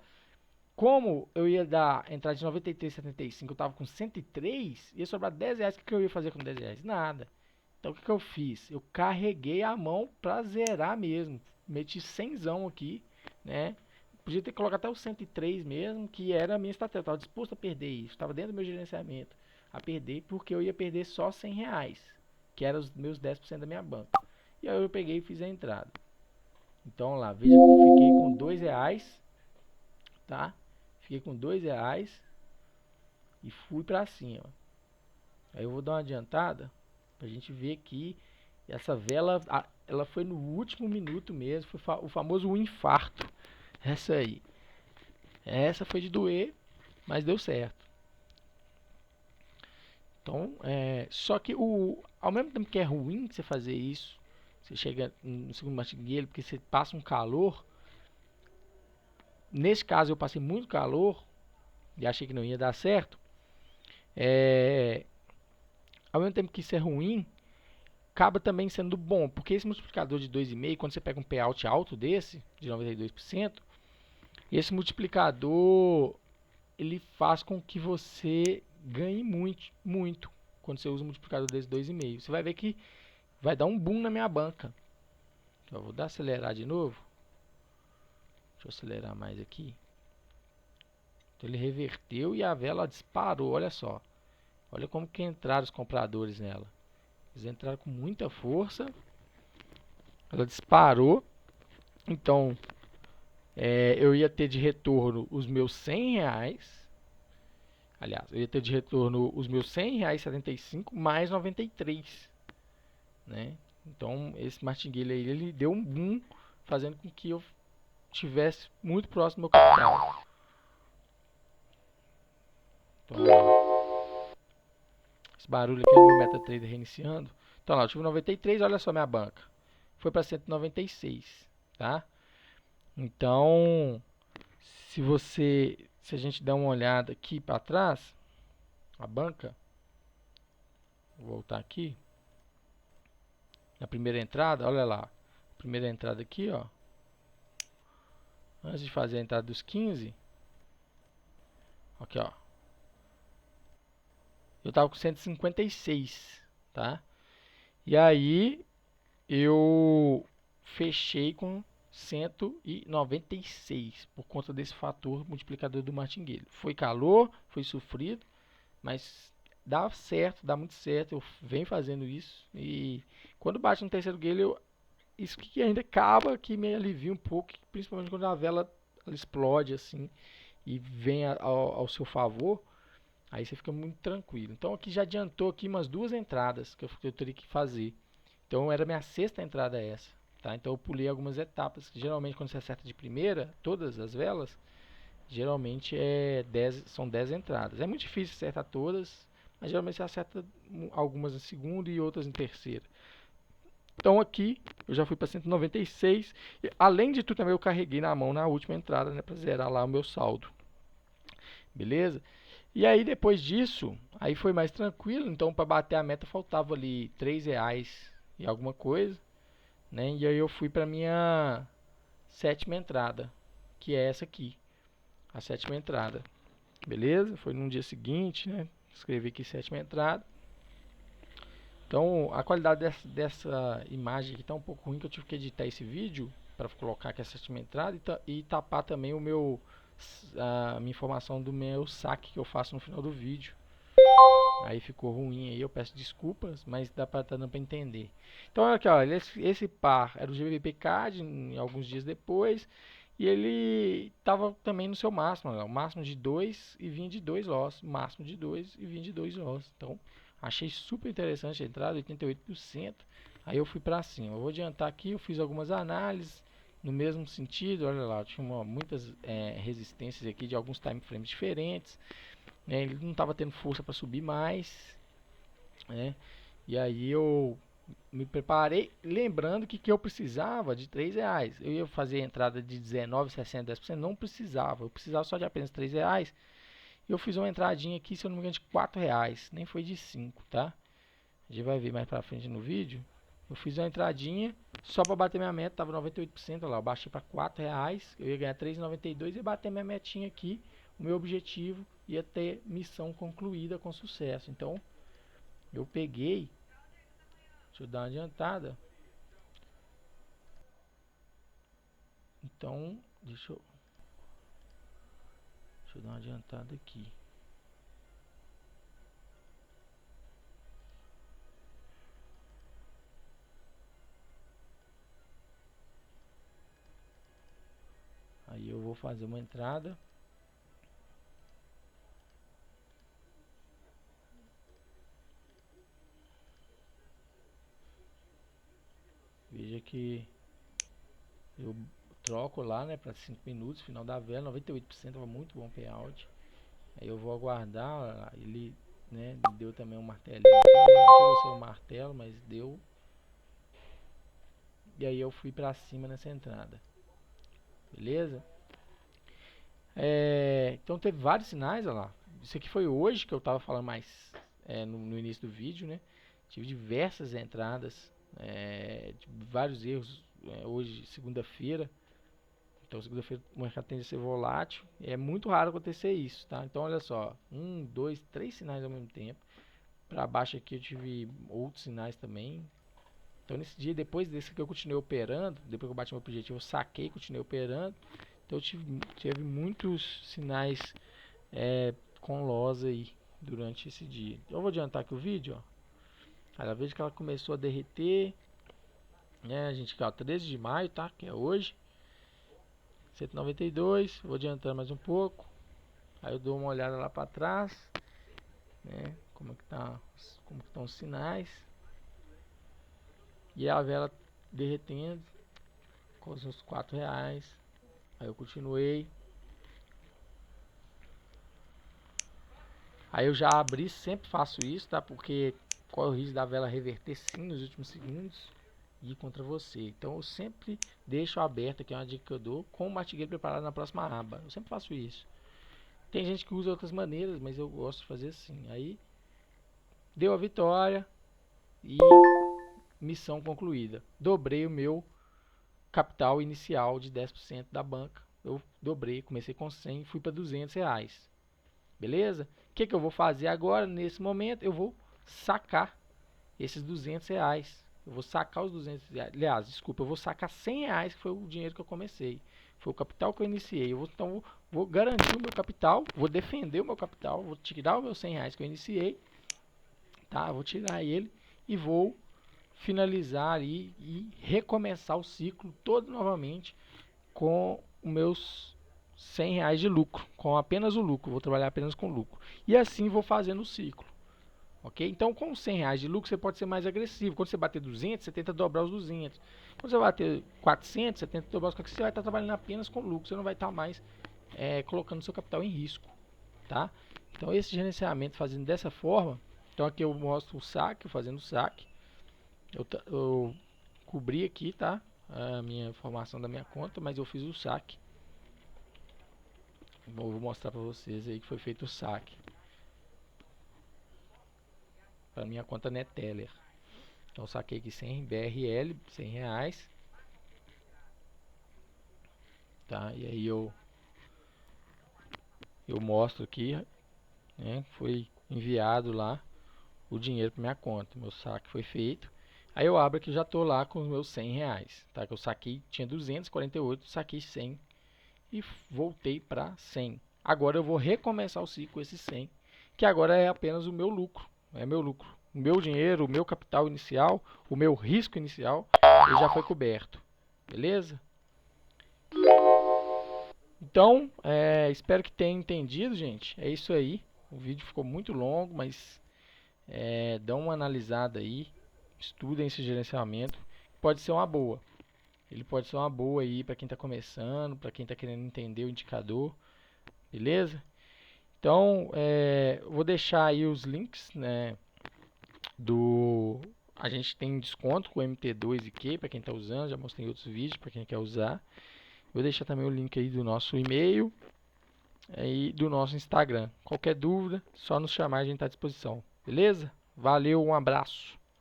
Como eu ia dar entrada de 93,75, eu tava com 103, ia sobrar 10 reais. O que eu ia fazer com 10 reais? Nada. Então o que eu fiz? Eu carreguei a mão pra zerar mesmo. Meti 100 aqui, né? Podia ter colocado até o 103 mesmo, que era a minha estratégia. Eu estava disposto a perder isso. Estava dentro do meu gerenciamento a perder, porque eu ia perder só 100 reais, que eram os meus 10% da minha banca. E aí eu peguei e fiz a entrada. Então lá, veja que eu fiquei com 2 reais, tá? Fiquei com 2 reais e fui pra cima. Aí eu vou dar uma adiantada pra gente ver que essa vela, ela foi no último minuto mesmo, foi o famoso infarto. Essa aí. Essa foi de doer, mas deu certo. Então, só que ao mesmo tempo que é ruim você fazer isso, você chega no segundo martingale, porque você passa um calor. Nesse caso eu passei muito calor e achei que não ia dar certo. Ao mesmo tempo que isso é ruim, acaba também sendo bom, porque esse multiplicador de 2,5, quando você pega um payout alto desse, de 92%, esse multiplicador ele faz com que você ganhe muito, muito quando você usa um multiplicador desse 2,5. Você vai ver que vai dar um boom na minha banca. Então, eu vou dar acelerar de novo. Deixa eu acelerar mais aqui. Então, ele reverteu e a vela disparou, olha só. Olha como que entraram os compradores nela. Eles entraram com muita força. Ela disparou. Então, eu ia ter de retorno os meus R$ 100. Aliás, eu ia ter de retorno os meus R$ 100,75 mais 93, né? Então, esse martingale aí, ele deu um boom, fazendo com que eu estivesse muito próximo do meu capital. Então, ó, esse barulho aqui é o meu MetaTrader reiniciando. Então, lá, eu tive 93, olha só minha banca. Foi para 196, tá? Então, se a gente der uma olhada aqui para trás, a banca, vou voltar aqui, na primeira entrada, olha lá, primeira entrada aqui, ó, antes de fazer a entrada dos 15, aqui, ó, eu tava com 156, tá? E aí eu fechei com 196 por conta desse fator multiplicador do martingale. Foi calor, foi sofrido, mas dá certo, dá muito certo. Eu venho fazendo isso e quando bate no terceiro gale, isso que ainda acaba que me alivia um pouco, principalmente quando a vela ela explode assim e vem ao seu favor. Aí você fica muito tranquilo. Então aqui já adiantou aqui umas duas entradas que eu teria que fazer. Então era minha sexta entrada essa, tá? Então eu pulei algumas etapas. Geralmente quando você acerta de primeira, todas as velas, geralmente são 10 entradas. É muito difícil acertar todas, mas geralmente você acerta algumas em segunda e outras em terceira. Então aqui eu já fui para 196. E, além de tudo também eu carreguei na mão na última entrada, né, para zerar lá o meu saldo. Beleza? E aí depois disso, aí foi mais tranquilo. Então para bater a meta faltava ali R$ 3 e alguma coisa, né? E aí eu fui para minha sétima entrada, que é essa aqui, a sétima entrada. Beleza? Foi no dia seguinte, né? Escrevi aqui sétima entrada. Então a qualidade dessa imagem aqui está um pouco ruim, que eu tive que editar esse vídeo para colocar aqui a sétima entrada e tapar também a minha informação do meu saque que eu faço no final do vídeo. Aí ficou ruim aí, eu peço desculpas, mas dá para dando para entender. Então aqui, ó, esse par era o GBP CAD alguns dias depois, e ele estava também no seu máximo, ó, o máximo de 2 e vinha de 2 loss, máximo de 2 e vinha de 2 loss. Então achei super interessante a entrada, 88%. Aí eu fui para cima. Eu vou adiantar aqui, eu fiz algumas análises no mesmo sentido. Olha lá, tinha muitas resistências aqui de alguns time frames diferentes, né? Ele não estava tendo força para subir mais, né? E aí eu me preparei, lembrando que eu precisava de R$ 3. Eu ia fazer a entrada de 19,60, 10%, não precisava. Eu precisava só de apenas R$ 3. E eu fiz uma entradinha aqui, se eu não me engano, de R$ 4, nem foi de 5, tá? A gente vai ver mais pra frente no vídeo. Eu fiz uma entradinha só para bater minha meta, tava 98%, olha lá, eu baixei para R$ 4, eu ia ganhar 3,92 e bater minha metinha aqui. O meu objetivo ia ter missão concluída com sucesso. Então, eu peguei, deixa eu dar uma adiantada. Então, deixa eu dar uma adiantada aqui. Aí eu vou fazer uma entrada. Veja que eu troco lá, né, para 5 minutos, final da vela, 98%, tava muito bom payout. Aí eu vou aguardar ele né? Deu também um martelinho aqui, não chegou a ser um martelo, mas deu. E aí eu fui pra cima nessa entrada, beleza? Então teve vários sinais, olha lá. Isso aqui foi hoje que eu tava falando mais no início do vídeo, né? Tive diversas entradas, vários erros hoje, segunda-feira. Então segunda-feira o mercado tende a ser volátil. É muito raro acontecer isso, tá? Então olha só, um, dois, três sinais ao mesmo tempo. Para baixo aqui eu tive outros sinais também. Então nesse dia, depois desse que eu continuei operando, depois que eu bati meu objetivo, eu saquei, continuei operando. Então eu tive muitos sinais com loss aí durante esse dia. Então eu vou adiantar aqui o vídeo, ó. Cada vez que ela começou a derreter, né, a gente quer 13 de maio, tá? Que é hoje. 192, vou adiantando mais um pouco. Aí eu dou uma olhada lá para trás, né? Como que estão os sinais. E a vela derretendo com os meus R$ 4. Aí eu continuei. Aí eu já abri, sempre faço isso, tá? Porque corre o risco da vela reverter sim nos últimos segundos e ir contra você. Então eu sempre deixo aberto, aqui é uma dica que eu dou, com o martigueiro preparado na próxima aba. Eu sempre faço isso. Tem gente que usa outras maneiras, mas eu gosto de fazer assim. Aí deu a vitória e missão concluída. Dobrei o meu capital inicial de 10% da banca. Eu dobrei, comecei com 100 e fui para R$ 200. Beleza? O que eu vou fazer agora? Nesse momento eu vou sacar esses R$ 200. Eu vou sacar os R$ 200. Aliás, desculpa, eu vou sacar R$ 100, que foi o dinheiro que eu comecei. Foi o capital que eu iniciei. Então vou garantir o meu capital, vou defender o meu capital, vou tirar os meus R$ 100 que eu iniciei, tá? Vou tirar ele e vou finalizar e recomeçar o ciclo todo novamente com os meus R$ 100 de lucro, com apenas o lucro, vou trabalhar apenas com lucro. E assim vou fazendo o ciclo. Ok? Então, com R$ 100 de lucro, você pode ser mais agressivo. Quando você bater 200, você tenta dobrar os 200. Quando você bater 400, você tenta dobrar os 400. Você vai estar trabalhando apenas com lucro. Você não vai estar mais colocando seu capital em risco. Tá? Então, esse gerenciamento fazendo dessa forma. Então, aqui eu mostro o saque, fazendo o saque. Eu cobri aqui, tá? A minha informação da minha conta, mas eu fiz o saque. Vou mostrar para vocês aí que foi feito o saque para minha conta Neteller. Então eu saquei aqui 100 BRL, R$ 100, tá? E aí eu mostro aqui, né? Foi enviado lá o dinheiro para minha conta, meu saque foi feito. Aí eu abro aqui, já tô lá com os meus R$ 100, tá? Que eu saquei, tinha 248, saquei 100 e voltei para 100. Agora eu vou recomeçar o ciclo com esses 100, que agora é apenas o meu lucro, é meu lucro. O meu dinheiro, o meu capital inicial, o meu risco inicial, ele já foi coberto. Beleza? Então, espero que tenham entendido, gente. É isso aí. O vídeo ficou muito longo, mas dá uma analisada aí. Estudem esse gerenciamento. Pode ser uma boa. Ele pode ser uma boa aí para quem está começando, para quem está querendo entender o indicador. Beleza? Então, vou deixar aí os links, né, a gente tem desconto com MT2 e Q para quem está usando, já mostrei em outros vídeos para quem quer usar. Vou deixar também o link aí do nosso e-mail e do nosso Instagram. Qualquer dúvida, só nos chamar, a gente está à disposição. Beleza? Valeu, um abraço.